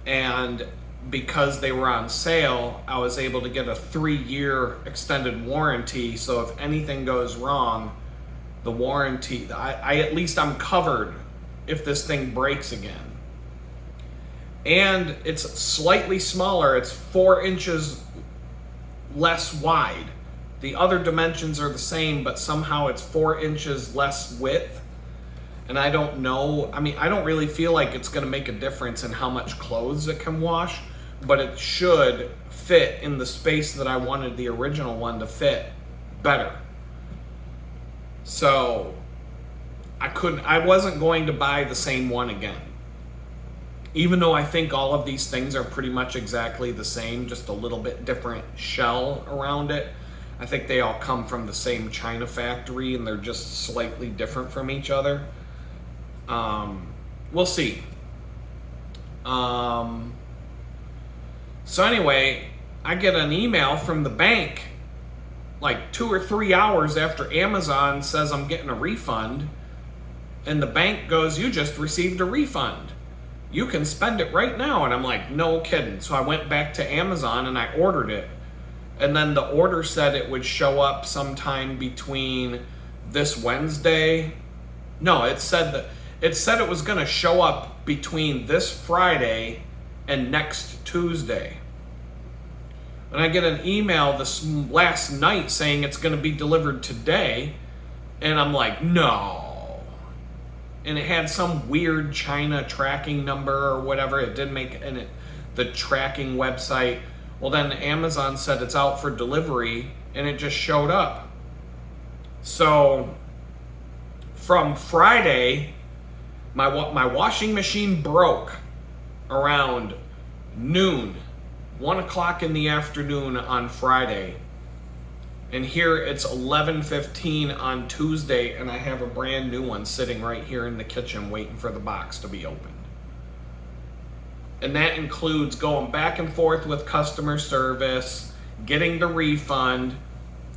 And because they were on sale, I was able to get a 3-year extended warranty. So if anything goes wrong, the warranty, at least I'm covered if this thing breaks again. And it's slightly smaller. It's 4 inches less wide. The other dimensions are the same, but somehow it's 4 inches less width. And I don't know, I don't really feel like it's going to make a difference in how much clothes it can wash, but it should fit in the space that I wanted the original one to fit better. So I wasn't going to buy the same one again. Even though I think all of these things are pretty much exactly the same, just a little bit different shell around it. I think they all come from the same China factory and they're just slightly different from each other. We'll see. So anyway, I get an email from the bank like 2 or 3 hours after Amazon says I'm getting a refund. And the bank goes, you just received a refund. You can spend it right now. And I'm like, no kidding. So I went back to Amazon and I ordered it. And then the order said it would show up sometime between this Wednesday. No, it said it was going to show up between this Friday and next Tuesday. And I get an email this last night saying it's going to be delivered today. And I'm like, no. And it had some weird China tracking number or whatever. It didn't make the tracking website. Well, then Amazon said it's out for delivery, and it just showed up. So from Friday, my washing machine broke around noon, 1 o'clock in the afternoon on Friday. And here it's 11:15 on Tuesday, and I have a brand new one sitting right here in the kitchen waiting for the box to be opened. And that includes going back and forth with customer service, getting the refund,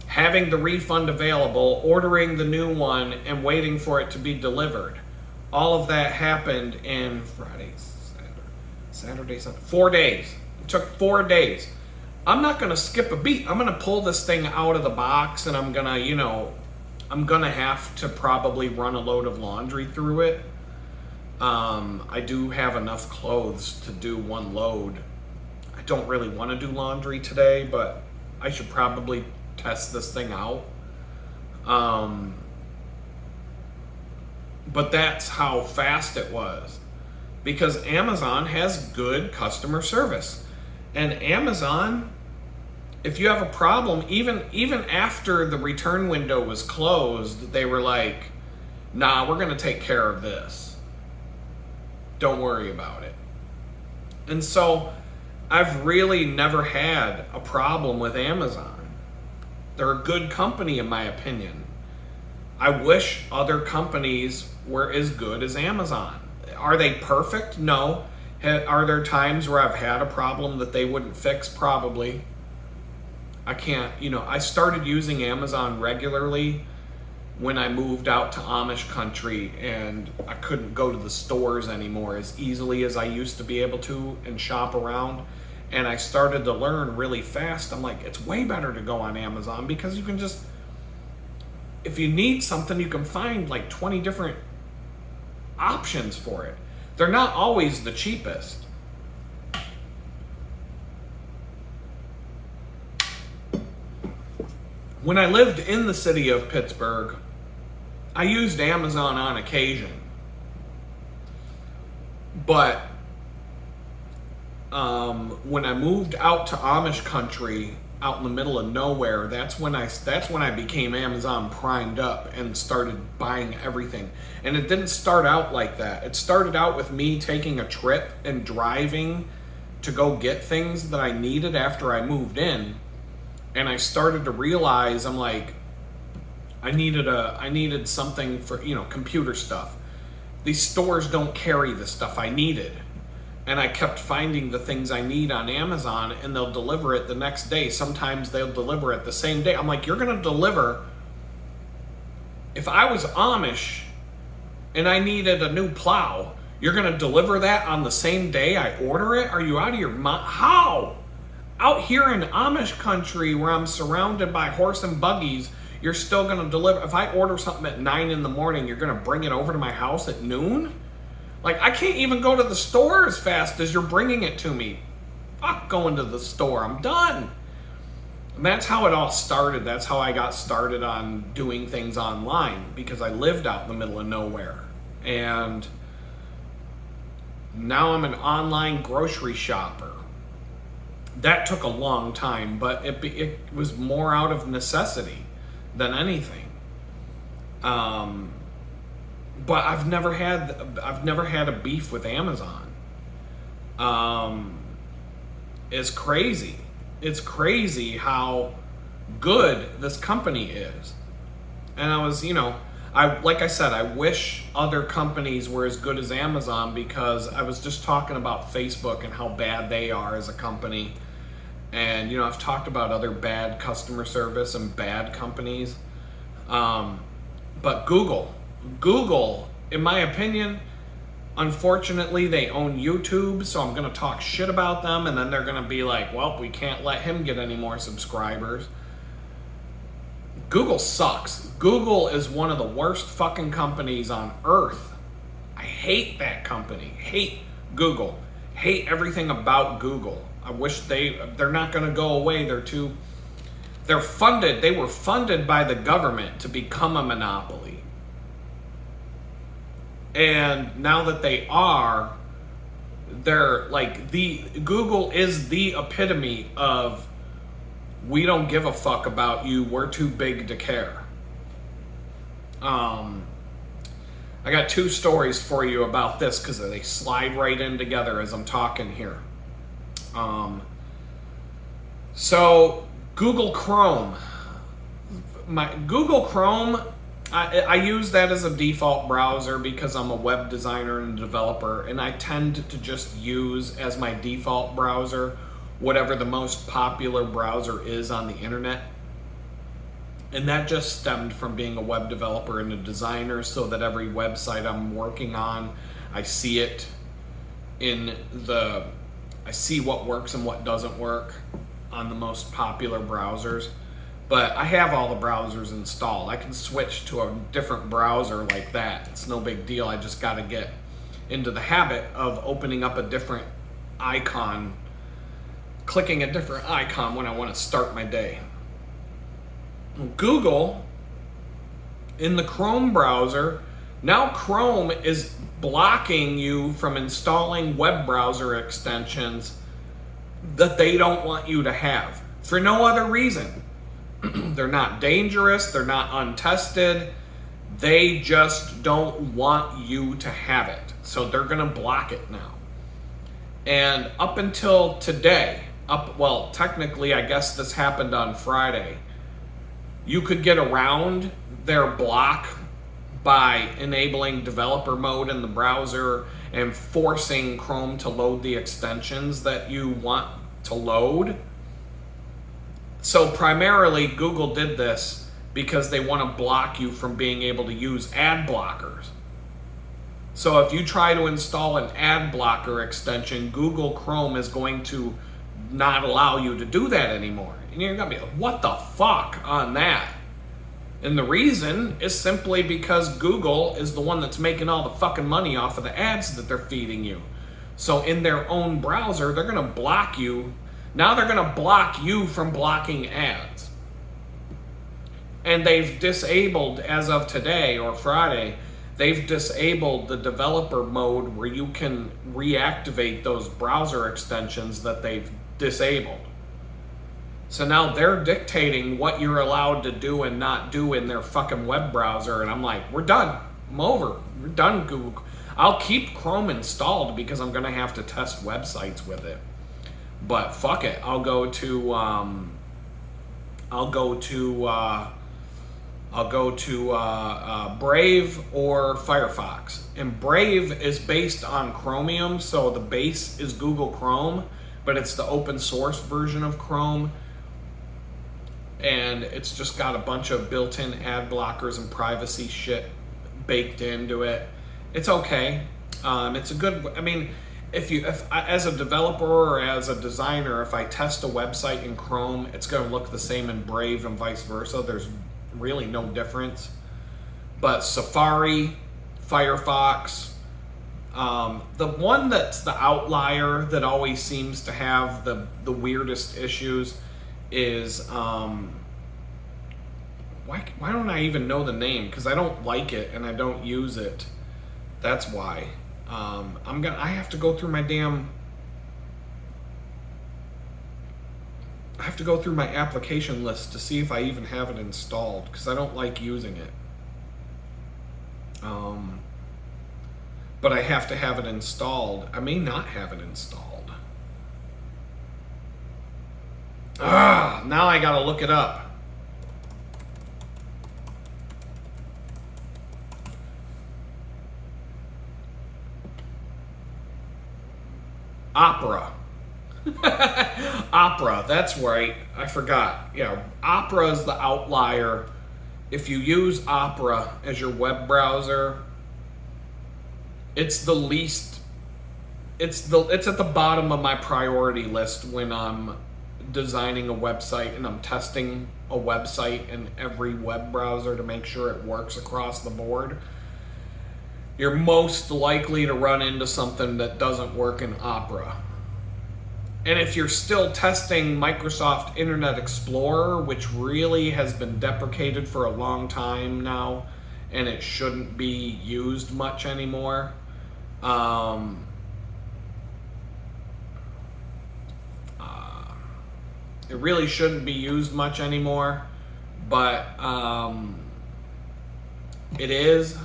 having the refund available, ordering the new one, and waiting for it to be delivered. All of that happened in Saturday, 4 days. It took 4 days. I'm not going to skip a beat. I'm going to pull this thing out of the box, and I'm going to have to probably run a load of laundry through it. I do have enough clothes to do one load. I don't really want to do laundry today, but I should probably test this thing out. But that's how fast it was, because Amazon has good customer service. And Amazon, if you have a problem, even after the return window was closed, they were like, nah, we're going to take care of this. Don't worry about it. And so I've really never had a problem with Amazon. They're a good company in my opinion. I wish other companies were as good as Amazon. Are they perfect? No. Are there times where I've had a problem that they wouldn't fix? Probably. I started using Amazon regularly when I moved out to Amish country, and I couldn't go to the stores anymore as easily as I used to be able to and shop around. And I started to learn really fast. I'm like, it's way better to go on Amazon, because you can just, if you need something, you can find like 20 different options for it. They're not always the cheapest. When I lived in the city of Pittsburgh, I used Amazon on occasion, but when I moved out to Amish country, out in the middle of nowhere, that's when I became Amazon primed up and started buying everything. And it didn't start out like that. It started out with me taking a trip and driving to go get things that I needed after I moved in. And I started to realize, I'm like, I needed something for, computer stuff. These stores don't carry the stuff I needed. And I kept finding the things I need on Amazon, and they'll deliver it the next day. Sometimes they'll deliver it the same day. I'm like, you're going to deliver. If I was Amish and I needed a new plow, you're going to deliver that on the same day I order it? Are you out of your mind? How? Out here in Amish country where I'm surrounded by horse and buggies, you're still going to deliver. If I order something at 9 in the morning, you're going to bring it over to my house at noon? Like, I can't even go to the store as fast as you're bringing it to me. Fuck going to the store. I'm done. And that's how it all started. That's how I got started on doing things online, because I lived out in the middle of nowhere. And now I'm an online grocery shopper. That took a long time, but it was more out of necessity than anything. But I've never had a beef with Amazon. It's crazy. It's crazy how good this company is. And I was, like I said, I wish other companies were as good as Amazon, because I was just talking about Facebook and how bad they are as a company. And, I've talked about other bad customer service and bad companies. But Google, in my opinion, unfortunately, they own YouTube, so I'm going to talk shit about them, and then they're going to be like, well, we can't let him get any more subscribers. Google sucks. Google is one of the worst fucking companies on earth. I hate that company. Hate Google. Hate everything about Google. I wish they're not going to go away. They were funded by the government to become a monopoly. And now that they're like, Google is the epitome of, we don't give a fuck about you, we're too big to care. I got two stories for you about this, because they slide right in together as I'm talking here. So Google Chrome. My Google Chrome, I use that as a default browser because I'm a web designer and developer, and I tend to just use as my default browser whatever the most popular browser is on the internet. And that just stemmed from being a web developer and a designer, so that every website I'm working on, I see it I see what works and what doesn't work on the most popular browsers. But I have all the browsers installed. I can switch to a different browser like that. It's no big deal. I just got to get into the habit of opening up a different icon, clicking a different icon when I want to start my day. Google, in the Chrome browser, now Chrome is blocking you from installing web browser extensions that they don't want you to have for no other reason. They're not dangerous, they're not untested, they just don't want you to have it. So they're gonna block it now. And up until today, technically I guess this happened on Friday, you could get around their block by enabling developer mode in the browser and forcing Chrome to load the extensions that you want to load. So primarily Google did this because they want to block you from being able to use ad blockers. So if you try to install an ad blocker extension, Google Chrome is going to not allow you to do that anymore. And you're going to be like, what the fuck on that? And the reason is simply because Google is the one that's making all the fucking money off of the ads that they're feeding you. So in their own browser, they're going to block you. Now they're going to block you from blocking ads. And they've disabled, as of today or Friday, they've disabled the developer mode where you can reactivate those browser extensions that they've disabled. So now they're dictating what you're allowed to do and not do in their fucking web browser. And I'm like, we're done. I'm over. We're done, Google. I'll keep Chrome installed because I'm going to have to test websites with it. But fuck it. I'll go to Brave or Firefox. And Brave is based on Chromium, so the base is Google Chrome, but it's the open source version of Chrome. And it's just got a bunch of built-in ad blockers and privacy shit baked into it. It's okay. It's a good, I mean, if as a developer or as a designer, if I test a website in Chrome, it's going to look the same in Brave and vice versa. There's really no difference. But Safari, Firefox, the one that's the outlier that always seems to have the weirdest issues is why don't I even know the name? Because I don't like it and I don't use it. That's why. I have to go through my I have to go through my application list to see if I even have it installed, because I don't like using it. But I have to have it installed. I may not have it installed. Now I gotta look it up. Opera. Opera, that's right. I forgot. Yeah, Opera is the outlier. If you use Opera as your web browser, it's the least. It's at the bottom of my priority list when I'm designing a website and I'm testing a website in every web browser to make sure it works across the board. You're most likely to run into something that doesn't work in Opera. And if you're still testing Microsoft Internet Explorer, which really has been deprecated for a long time now, and it shouldn't be used much anymore, it really shouldn't be used much anymore, but it is.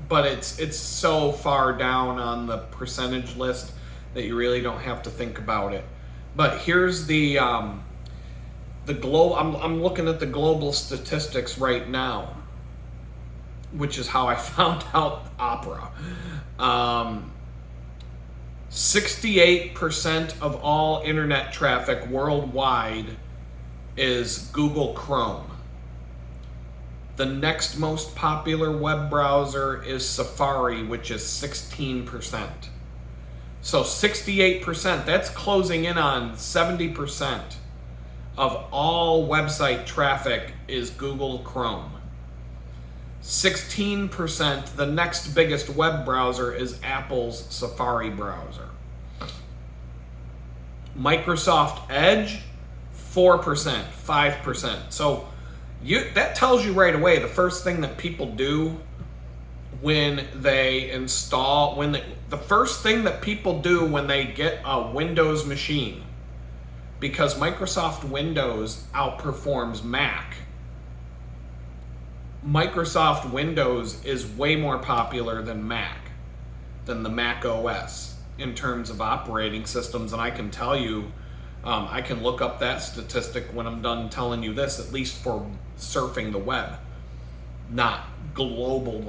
But it's so far down on the percentage list that you really don't have to think about it. But here's the global. I'm looking at the global statistics right now, which is how I found out Opera. 68% of all internet traffic worldwide is Google Chrome. The next most popular web browser is Safari, which is 16%. So 68%, that's closing in on 70% of all website traffic is Google Chrome. 16%, the next biggest web browser is Apple's Safari browser. Microsoft Edge, 4%, 5%. So that tells you right away the first thing that people do when they install, the first thing that people do when they get a Windows machine, because Microsoft Windows outperforms Mac. Microsoft Windows is way more popular than the Mac OS in terms of operating systems, and I can tell you, I can look up that statistic when I'm done telling you this, at least for surfing the web. Not global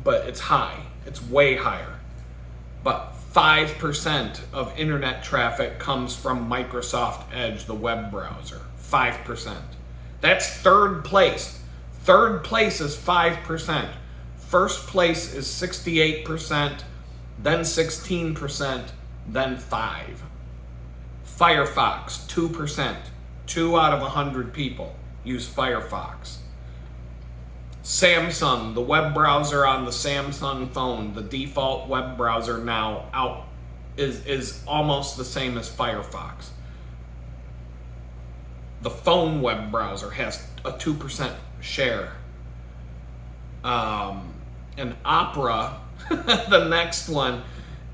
but it's high. It's way higher. But 5% of internet traffic comes from Microsoft Edge, the web browser. 5%. That's third place. Third place is 5%. First place is 68%, then 16%, then 5%. Firefox, 2%. 2 out of 100 people use Firefox. Samsung, the web browser on the Samsung phone, the default web browser now is almost the same as Firefox. The phone web browser has a 2% share. And Opera, the next one,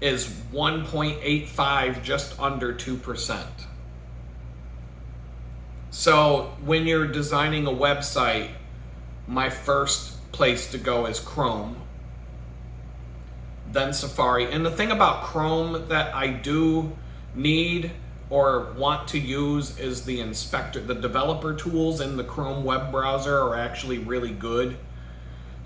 is 1.85, just under 2%. So when you're designing a website, my first place to go is Chrome, then Safari. And the thing about Chrome that I do need or want to use is the inspector. The developer tools in the Chrome web browser are actually really good.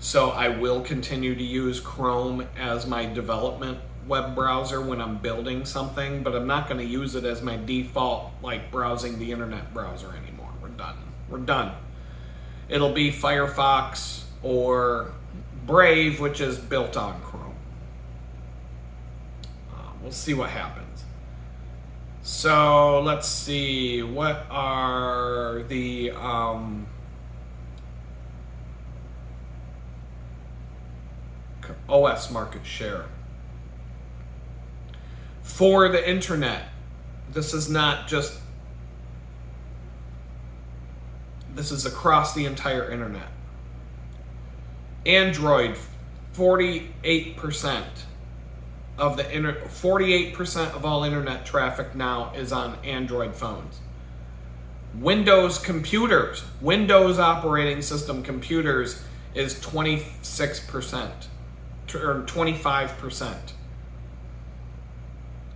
So I will continue to use Chrome as my development web browser when I'm building something, but I'm not going to use it as my default, like browsing the internet browser anymore. We're done. It'll be Firefox or Brave, which is built on Chrome. We'll see what happens. So let's see, what are the OS market share for the internet? This is not just, this is across the entire internet. Android, 48% of the 48% of all internet traffic now is on Android phones. Windows computers, Windows operating system computers is 26% or 25%.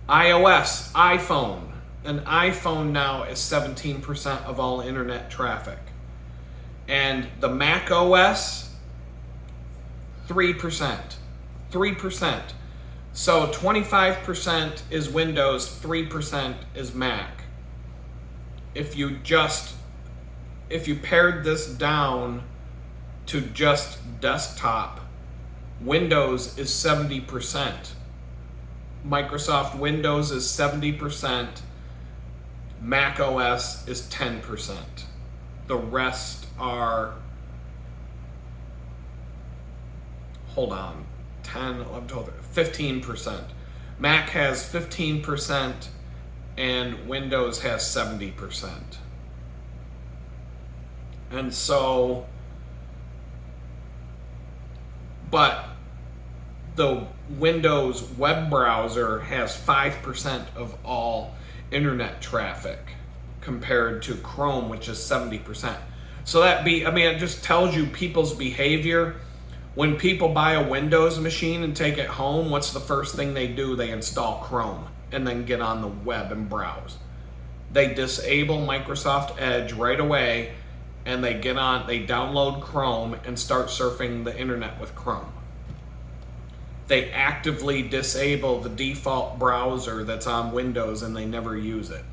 iOS, iPhone, an iPhone now is 17% of all internet traffic. And the Mac OS, 3%. 3%. So 25% is Windows, 3% is Mac. If you pared this down to just desktop, Windows is 70%. Microsoft Windows is 70%. Mac OS is 10%. The rest are, hold on, 10, 11, 12, 15%. Mac has 15% and Windows has 70%. And so, but the Windows web browser has 5% of all internet traffic compared to Chrome, which is 70%. So it just tells you people's behavior. When people buy a Windows machine and take it home, what's the first thing they do? They install Chrome and then get on the web and browse. They disable Microsoft Edge right away and they download Chrome and start surfing the internet with Chrome. They actively disable the default browser that's on Windows and they never use it.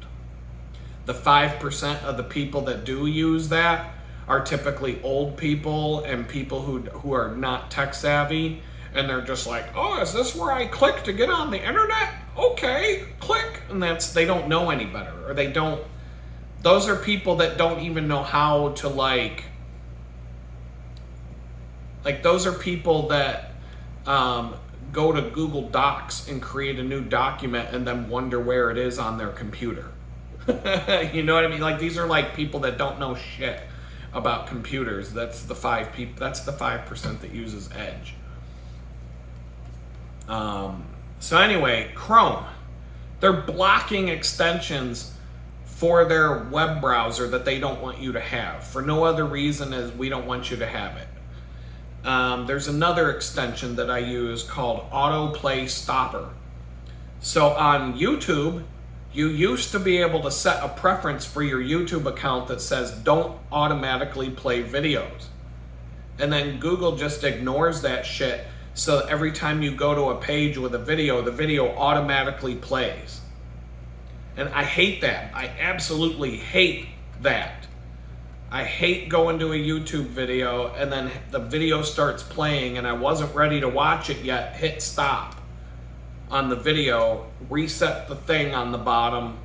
The 5% of the people that do use that are typically old people and people who are not tech savvy, and they're just like, oh, is this where I click to get on the internet? Okay, click. And they don't know any better, or those are people that don't even know how to those are people that go to Google Docs and create a new document and then wonder where it is on their computer. You know what I mean? Like, these are like people that don't know shit about computers. That's the 5% that uses Edge. So anyway, Chrome, they're blocking extensions for their web browser that they don't want you to have for no other reason as we don't want you to have it. There's another extension that I use called Autoplay Stopper. So on YouTube, you used to be able to set a preference for your YouTube account that says don't automatically play videos. And then Google just ignores that shit, so every time you go to a page with a video, the video automatically plays. And I hate that. I absolutely hate that. I hate going to a YouTube video and then the video starts playing and I wasn't ready to watch it yet, hit stop on the video, reset the thing on the bottom.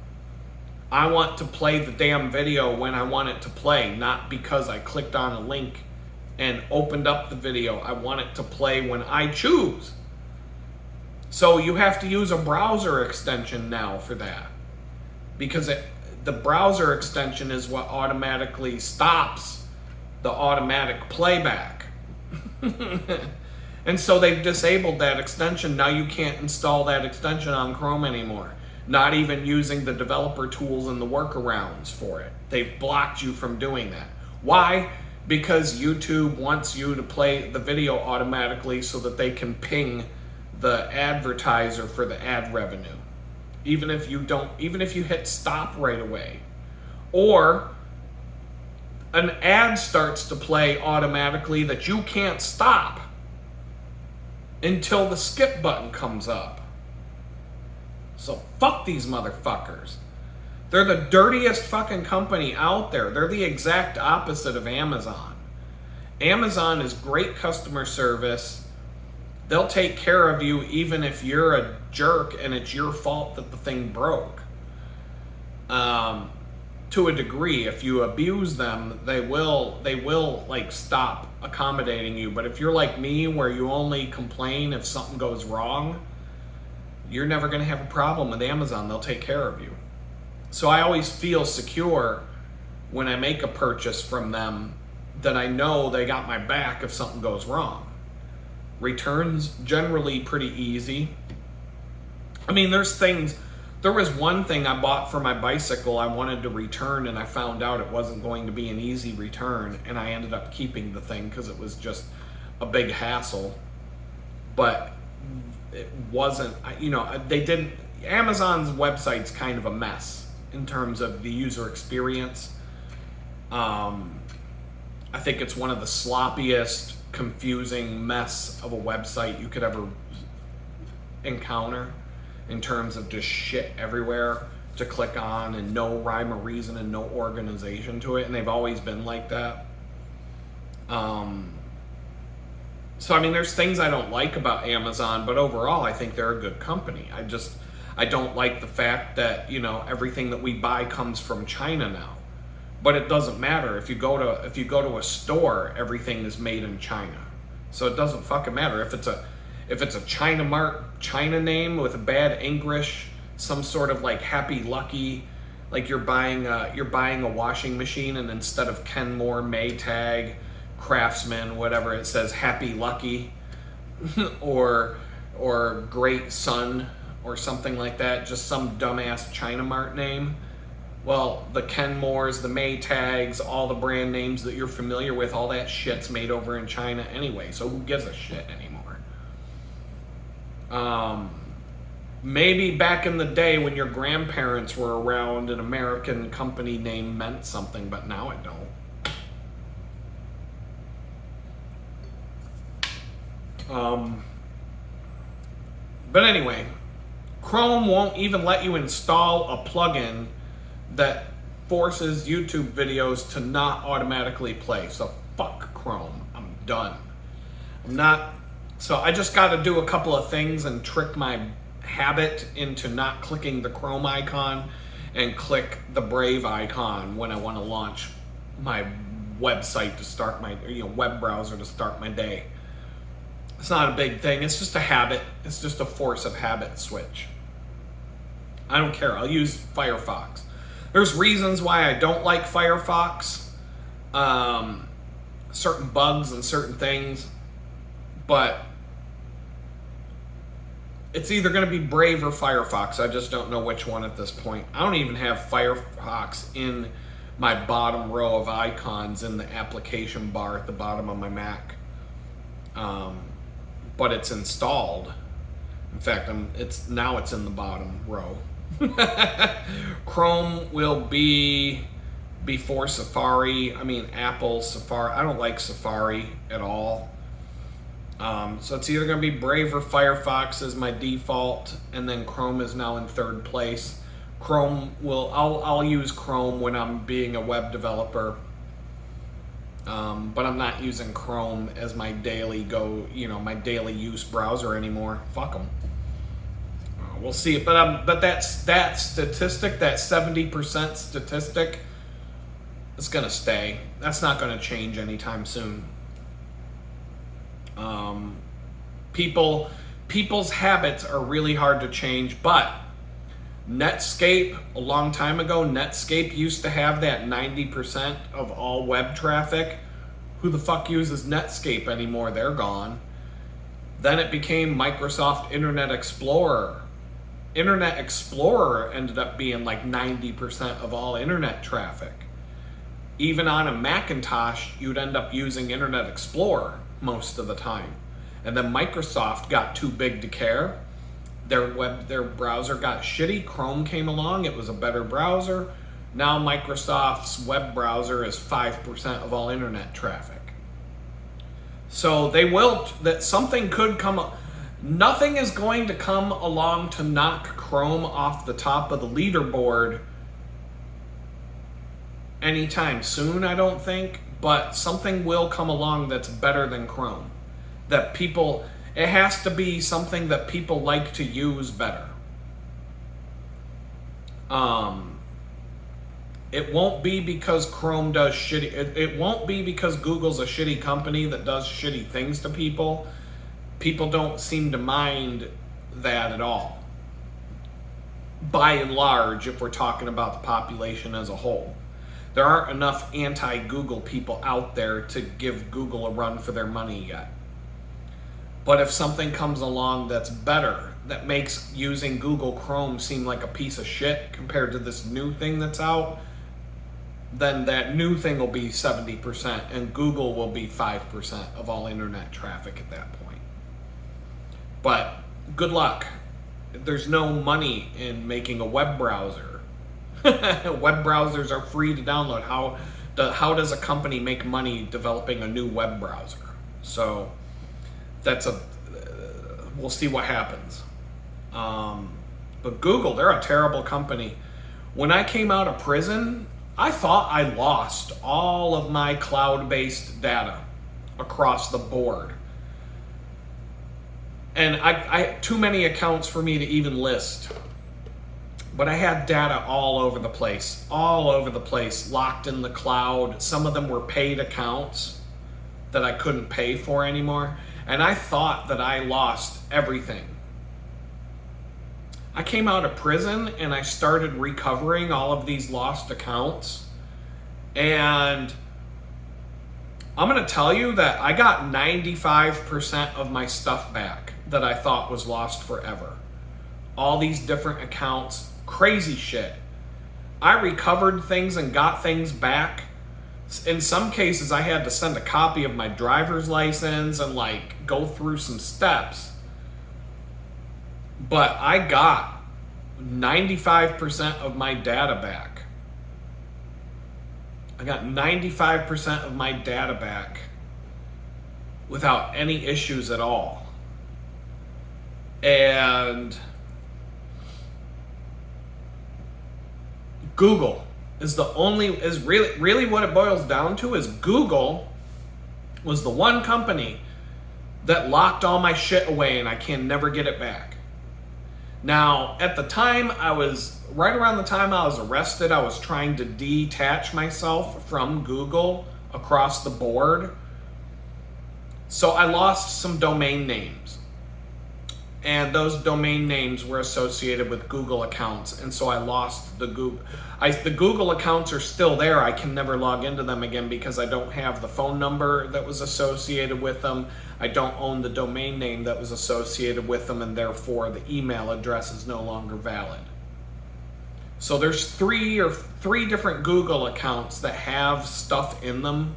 I want to play the damn video when I want it to play, not because I clicked on a link and opened up the video. I want it to play when I choose. So you have to use a browser extension now for that, because the browser extension is what automatically stops the automatic playback. And so they've disabled that extension. Now you can't install that extension on Chrome anymore. Not even using the developer tools and the workarounds for it. They've blocked you from doing that. Why? Because YouTube wants you to play the video automatically so that they can ping the advertiser for the ad revenue. Even if you hit stop right away. Or an ad starts to play automatically that you can't stop until the skip button comes up. So fuck these motherfuckers. They're the dirtiest fucking company out there. They're the exact opposite of Amazon. Amazon is great customer service. They'll take care of you even if you're a jerk and it's your fault that the thing broke. To a degree, if you abuse them, they will like stop accommodating you. But if you're like me, where you only complain if something goes wrong, you're never going to have a problem with Amazon. They'll take care of you. So I always feel secure when I make a purchase from them that I know they got my back if something goes wrong. Returns generally pretty easy. I mean, there was one thing I bought for my bicycle I wanted to return, and I found out it wasn't going to be an easy return, and I ended up keeping the thing because it was just a big hassle. But it wasn't, Amazon's website's kind of a mess in terms of the user experience. I think it's one of the sloppiest, confusing mess of a website you could ever encounter, in terms of just shit everywhere to click on and no rhyme or reason and no organization to it, and they've always been like that. So I mean, there's things I don't like about Amazon, but overall I think they're a good company. I don't like the fact that, everything that we buy comes from China now. But it doesn't matter. If you go to a store, everything is made in China. So it doesn't fucking matter if it's a China Mart, China name with a bad English, some sort of like Happy Lucky, like you're buying a washing machine, and instead of Kenmore, Maytag, Craftsman, whatever, it says Happy Lucky or Great Sun or something like that, just some dumbass China Mart name. Well, the Kenmores, the Maytags, all the brand names that you're familiar with, all that shit's made over in China anyway, so who gives a shit anymore? Maybe back in the day when your grandparents were around, an American company name meant something, but now it don't. But anyway, Chrome won't even let you install a plugin that forces YouTube videos to not automatically play. So fuck Chrome. I'm done. So I just got to do a couple of things and trick my habit into not clicking the Chrome icon and click the Brave icon when I want to launch my website to start my web browser to start my day. It's not a big thing. It's just a habit. It's just a force of habit switch. I don't care. I'll use Firefox. There's reasons why I don't like Firefox. Certain bugs and certain things. But it's either going to be Brave or Firefox. I just don't know which one at this point. I don't even have Firefox in my bottom row of icons in the application bar at the bottom of my Mac. But it's installed. In fact, it's in the bottom row. Chrome will be before Safari. I mean, Apple Safari. I don't like Safari at all. So it's either going to be Brave or Firefox as my default, and then Chrome is now in third place. I'll use Chrome when I'm being a web developer. But I'm not using Chrome as my daily use browser anymore. Fuck them. We'll see. But that statistic, that 70% statistic, is gonna stay. That's not gonna change anytime soon. People's habits are really hard to change, but Netscape, a long time ago, Netscape used to have that 90% of all web traffic. Who the fuck uses Netscape anymore? They're gone. Then it became Microsoft Internet Explorer. Internet Explorer ended up being like 90% of all internet traffic. Even on a Macintosh, you'd end up using Internet Explorer most of the time. And then Microsoft got too big to care. Their browser got shitty. Chrome came along. It was a better browser. Now Microsoft's web browser is 5% of all internet traffic. So something could come up. Nothing is going to come along to knock Chrome off the top of the leaderboard anytime soon, I don't think. But something will come along that's better than Chrome. It has to be something that people like to use better. It won't be because Chrome does shitty. It won't be because Google's a shitty company that does shitty things to people. People don't seem to mind that at all. By and large, if we're talking about the population as a whole. There aren't enough anti-Google people out there to give Google a run for their money yet. But if something comes along that's better, that makes using Google Chrome seem like a piece of shit compared to this new thing that's out, then that new thing will be 70% and Google will be 5% of all internet traffic at that point. But good luck. There's no money in making a web browser. Web browsers are free to download. How does a company make money developing a new web browser? So we'll see what happens. But Google, they're a terrible company. When I came out of prison, I thought I lost all of my cloud-based data across the board. And I too many accounts for me to even list. But I had data all over the place, locked in the cloud. Some of them were paid accounts that I couldn't pay for anymore. And I thought that I lost everything. I came out of prison and I started recovering all of these lost accounts. And I'm going to tell you that I got 95% of my stuff back that I thought was lost forever. All these different accounts, crazy shit. I recovered things and got things back. In some cases, I had to send a copy of my driver's license and go through some steps. But I got 95% of my data back. I got 95% of my data back without any issues at all. And Google is really what it boils down to is Google was the one company that locked all my shit away and I can never get it back. Now, at the time right around the time I was arrested, I was trying to detach myself from Google across the board. So I lost some domain names. And those domain names were associated with Google accounts. And so I lost the Google. The Google accounts are still there. I can never log into them again because I don't have the phone number that was associated with them. I don't own the domain name that was associated with them, and therefore the email address is no longer valid. So there's three different Google accounts that have stuff in them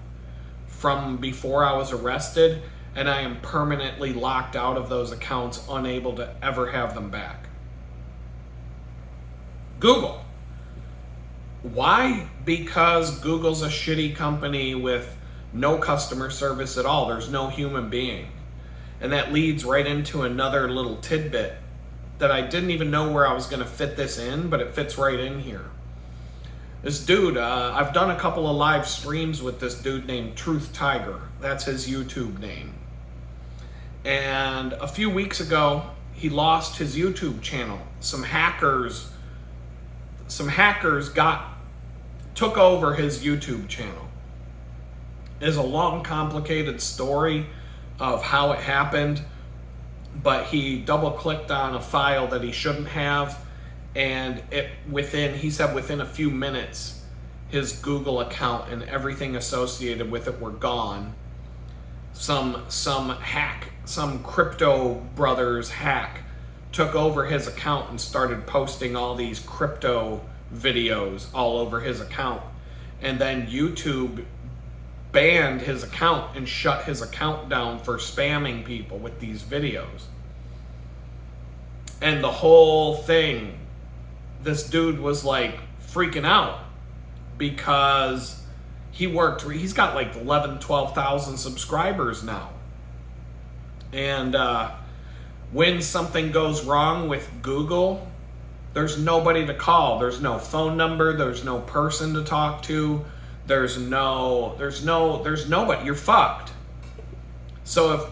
from before I was arrested, and I am permanently locked out of those accounts, unable to ever have them back. Google. Why? Because Google's a shitty company with no customer service at all. There's no human being. And that leads right into another little tidbit that I didn't even know where I was going to fit this in, but it fits right in here. This dude, I've done a couple of live streams with this dude named Truth Tiger. That's his YouTube name. And a few weeks ago, he lost his YouTube channel. Some hackers took over his YouTube channel. It's a long, complicated story of how it happened, but he double-clicked on a file that he shouldn't have, And he said within a few minutes, his Google account and everything associated with it were gone. Some crypto brothers hack took over his account and started posting all these crypto videos all over his account. And then YouTube banned his account and shut his account down for spamming people with these videos. And the whole thing, this dude was like freaking out because he's got like 11, 12,000 subscribers now. And when something goes wring with Google, there's nobody to call. There's no phone number. There's no person to talk to. There's nobody. You're fucked. So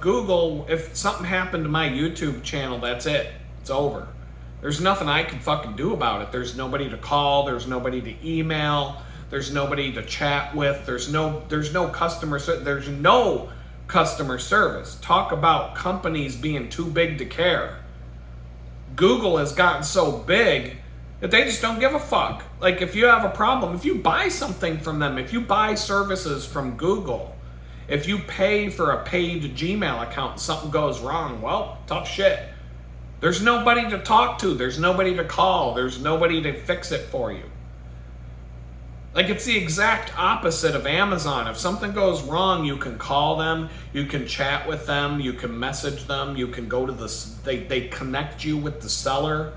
if something happened to my YouTube channel, that's it. It's over. There's nothing I can fucking do about it. There's nobody to call. There's nobody to email. There's nobody to chat with. There's no customer service. Talk about companies being too big to care. Google has gotten so big that they just don't give a fuck. Like, if you have a problem, if you buy something from them, if you buy services from Google, if you pay for a paid Gmail account and something goes wrong, well, tough shit. There's nobody to talk to. There's nobody to call. There's nobody to fix it for you. Like, it's the exact opposite of Amazon. If something goes wrong, you can call them, you can chat with them, you can message them, you can go to they connect you with the seller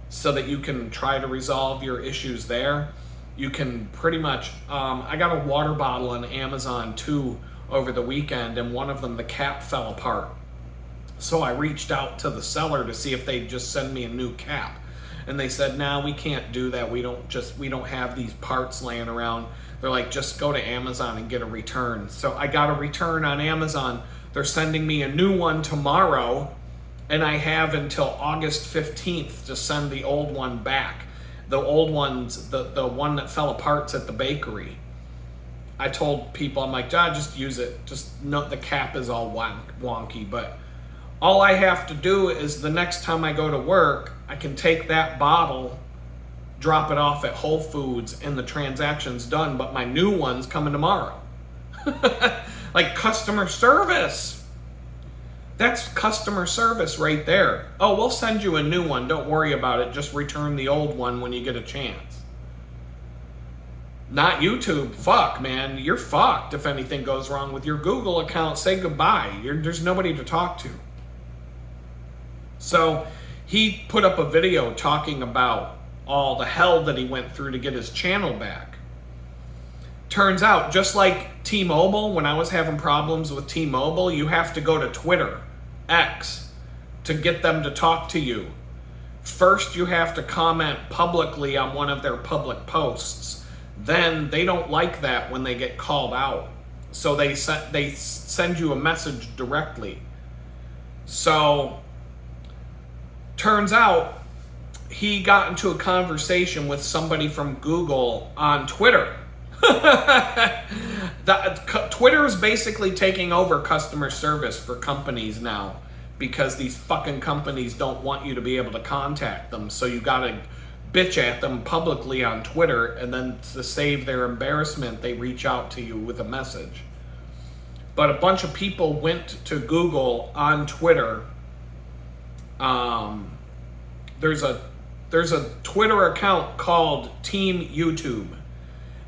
so that you can try to resolve your issues there. You can pretty much, I got a water bottle on Amazon too over the weekend, and one of them, the cap fell apart. So I reached out to the seller to see if they'd just send me a new cap. And they said, "No, we can't do that. We don't have these parts laying around." They're like, "Just go to Amazon and get a return." So I got a return on Amazon. They're sending me a new one tomorrow, and I have until August 15th to send the old one back. The old one's the one that fell apart at the bakery. I told people, I'm like, just use it. Just note the cap is all wonky, but all I have to do is the next time I go to work, I can take that bottle, drop it off at Whole Foods, and the transaction's done, but my new one's coming tomorrow. Like, customer service. That's customer service right there. "Oh, we'll send you a new one. Don't worry about it. Just return the old one when you get a chance." Not YouTube. Fuck, man. You're fucked if anything goes wrong with your Google account. Say goodbye. There's nobody to talk to. So he put up a video talking about all the hell that he went through to get his channel back. Turns out, just like T-Mobile, when I was having problems with T-Mobile, you have to go to Twitter, X, to get them to talk to you. First, you have to comment publicly on one of their public posts. Then they don't like that when they get called out. So they send you a message directly. So turns out he got into a conversation with somebody from Google on Twitter. Twitter is basically taking over customer service for companies now, because these fucking companies don't want you to be able to contact them. So you gotta bitch at them publicly on Twitter, and then to save their embarrassment, they reach out to you with a message. But a bunch of people went to Google on Twitter. There's a Twitter account called Team YouTube.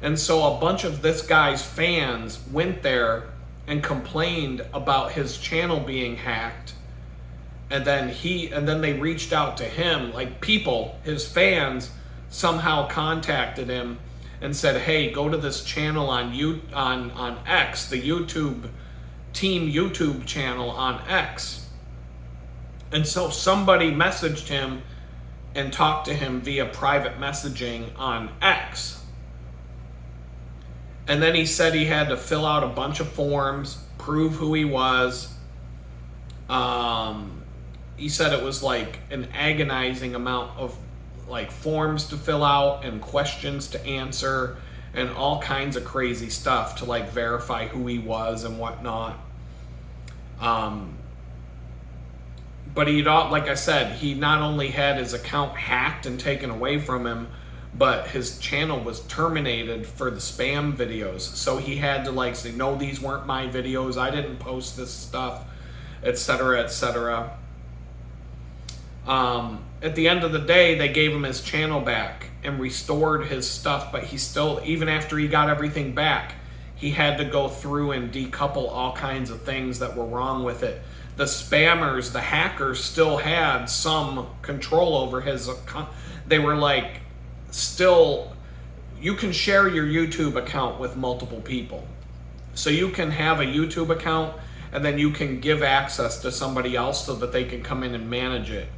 And so a bunch of this guy's fans went there and complained about his channel being hacked. And then they reached out to him, like people, his fans somehow contacted him and said, "Hey, go to this channel on X, the YouTube Team YouTube channel on X." And so somebody messaged him and talked to him via private messaging on X. And then he said he had to fill out a bunch of forms, prove who he was. He said it was like an agonizing amount of like forms to fill out and questions to answer and all kinds of crazy stuff to like verify who he was and whatnot. But like I said, he not only had his account hacked and taken away from him, but his channel was terminated for the spam videos. So he had to like say, no, these weren't my videos. I didn't post this stuff, etc., etc. At the end of the day, they gave him his channel back and restored his stuff, but he still, even after he got everything back, he had to go through and decouple all kinds of things that were wrong with it. The spammers, the hackers, still had some control over his account. They were like, still, you can share your YouTube account with multiple people. So you can have a YouTube account and then you can give access to somebody else so that they can come in and manage it.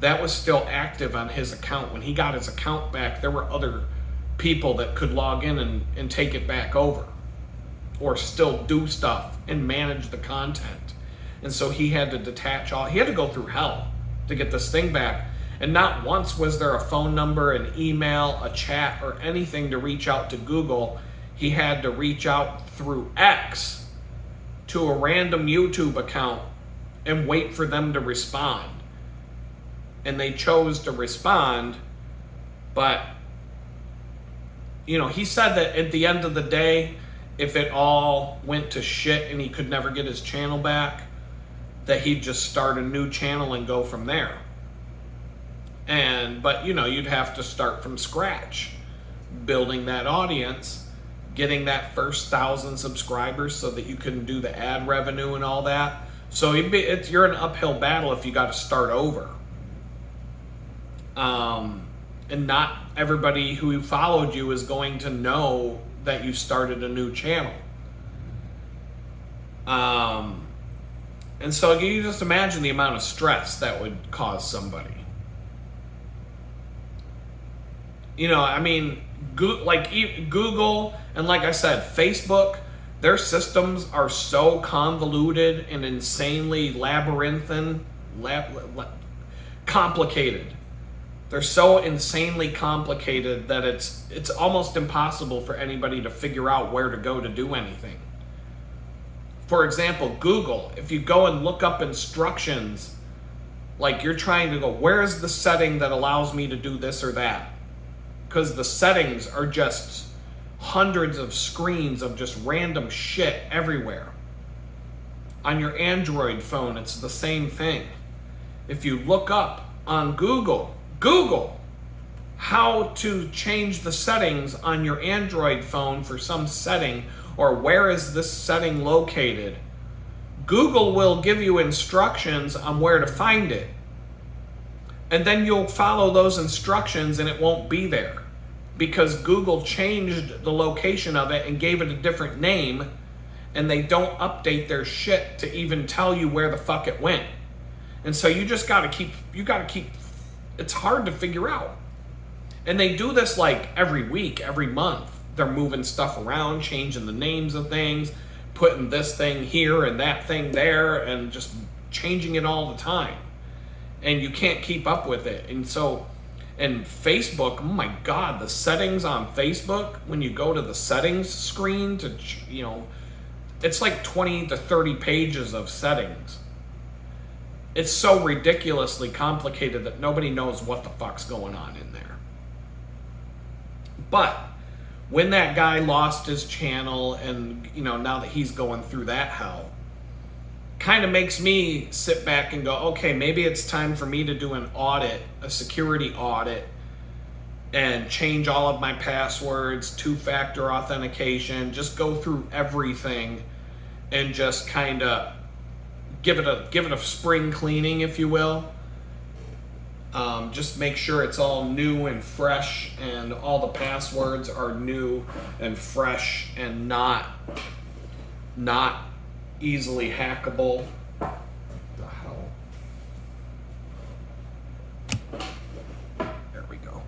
That was still active on his account. When he got his account back, there were other people that could log in and take it back over or still do stuff and manage the content. And so he had to he had to go through hell to get this thing back. And not once was there a phone number, an email, a chat, or anything to reach out to Google. He had to reach out through X to a random YouTube account and wait for them to respond. And they chose to respond, but, he said that at the end of the day, if it all went to shit and he could never get his channel back, that he'd just start a new channel and go from there. But you'd have to start from scratch, building that audience, getting that first 1,000 subscribers so that you can do the ad revenue and all that. So you're an uphill battle if you got to start over. And not everybody who followed you is going to know that you started a new channel. And so you just imagine the amount of stress that would cause somebody. Google, and like I said, Facebook, their systems are so convoluted and insanely labyrinthine, complicated. They're so insanely complicated that it's almost impossible for anybody to figure out where to go to do anything. For example, Google, if you go and look up instructions, like you're trying to go, where's the setting that allows me to do this or that? Because the settings are just hundreds of screens of just random shit everywhere. On your Android phone, it's the same thing. If you look up on Google, how to change the settings on your Android phone for some setting, or where is this setting located, Google will give you instructions on where to find it. And then you'll follow those instructions and it won't be there because Google changed the location of it and gave it a different name, and they don't update their shit to even tell you where the fuck it went. And so you gotta keep, it's hard to figure out. And they do this like every week, every month. They're moving stuff around, changing the names of things, putting this thing here and that thing there, and just changing it all the time. And you can't keep up with it. And Facebook, oh my God, the settings on Facebook, when you go to the settings screen it's like 20 to 30 pages of settings. It's so ridiculously complicated that nobody knows what the fuck's going on in there. But when that guy lost his channel and, now that he's going through that hell, kind of makes me sit back and go, okay, maybe it's time for me to do an audit, a security audit, and change all of my passwords, two-factor authentication, just go through everything and just kind of give it a spring cleaning, if you will. Just make sure it's all new and fresh and all the passwords are new and fresh and not easily hackable. What the hell? There we go.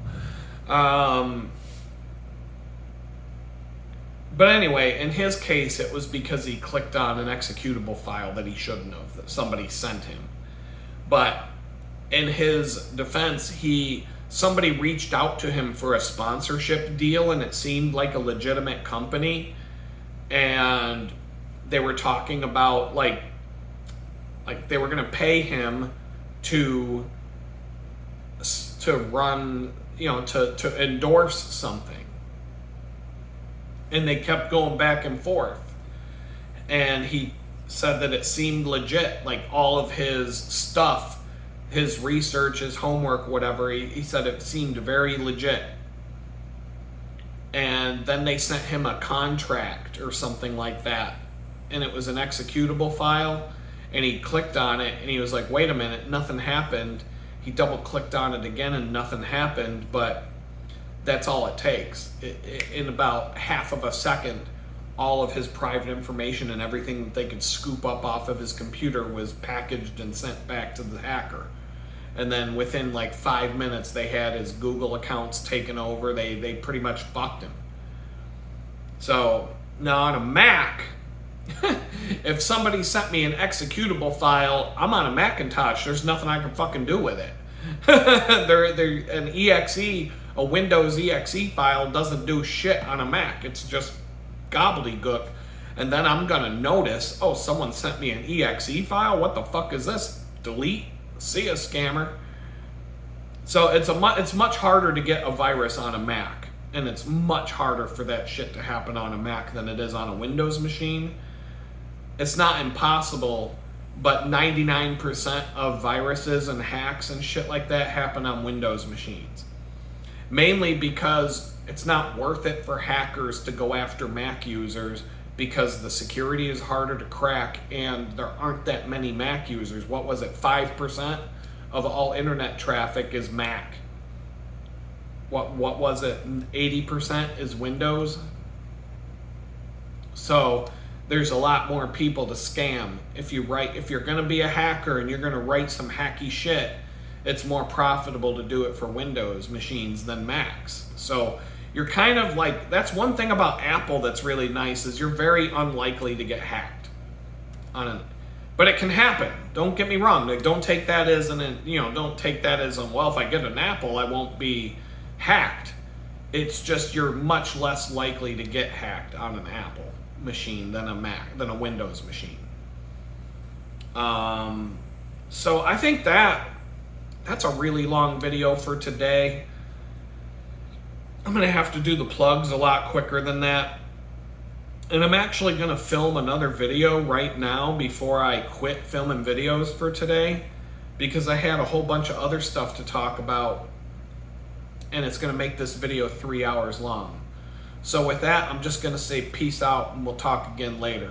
But anyway, in his case, it was because he clicked on an executable file that he shouldn't have, that somebody sent him. But in his defense, somebody reached out to him for a sponsorship deal, and it seemed like a legitimate company, and they were talking about like they were going to pay him to run, to endorse something. And they kept going back and forth. And he said that it seemed legit, like all of his stuff, his research, his homework, whatever, he said it seemed very legit. And then they sent him a contract or something like that, and it was an executable file, and he clicked on it, and he was like, wait a minute, nothing happened. He double clicked on it again, and nothing happened, but that's all it takes. In about half of a second, all of his private information and everything that they could scoop up off of his computer was packaged and sent back to the hacker. And then within like 5 minutes, they had his Google accounts taken over. They pretty much fucked him. So now on a Mac, if somebody sent me an executable file, I'm on a Macintosh. There's nothing I can fucking do with it. An exe, a Windows exe file doesn't do shit on a Mac. It's just gobbledygook. And then I'm gonna notice, oh, someone sent me an exe file. What the fuck is this? Delete. See ya, scammer. So it's much harder to get a virus on a Mac, and it's much harder for that shit to happen on a Mac than it is on a Windows machine. It's not impossible, but 99% of viruses and hacks and shit like that happen on Windows machines. Mainly because it's not worth it for hackers to go after Mac users, because the security is harder to crack and there aren't that many Mac users. What was it, 5% of all internet traffic is Mac. What was it, 80% is Windows? So there's a lot more people to scam. If you're gonna be a hacker and you're gonna write some hacky shit, it's more profitable to do it for Windows machines than Macs. So you're kind of like, that's one thing about Apple that's really nice, is you're very unlikely to get hacked but it can happen. Don't get me wrong. Like, don't take that as well, if I get an Apple, I won't be hacked. It's just you're much less likely to get hacked on an Apple machine than a Windows machine. So I think that's a really long video for today. I'm going to have to do the plugs a lot quicker than that. And I'm actually going to film another video right now before I quit filming videos for today, because I had a whole bunch of other stuff to talk about, and it's going to make this video 3 hours long. So with that, I'm just going to say peace out, and we'll talk again later.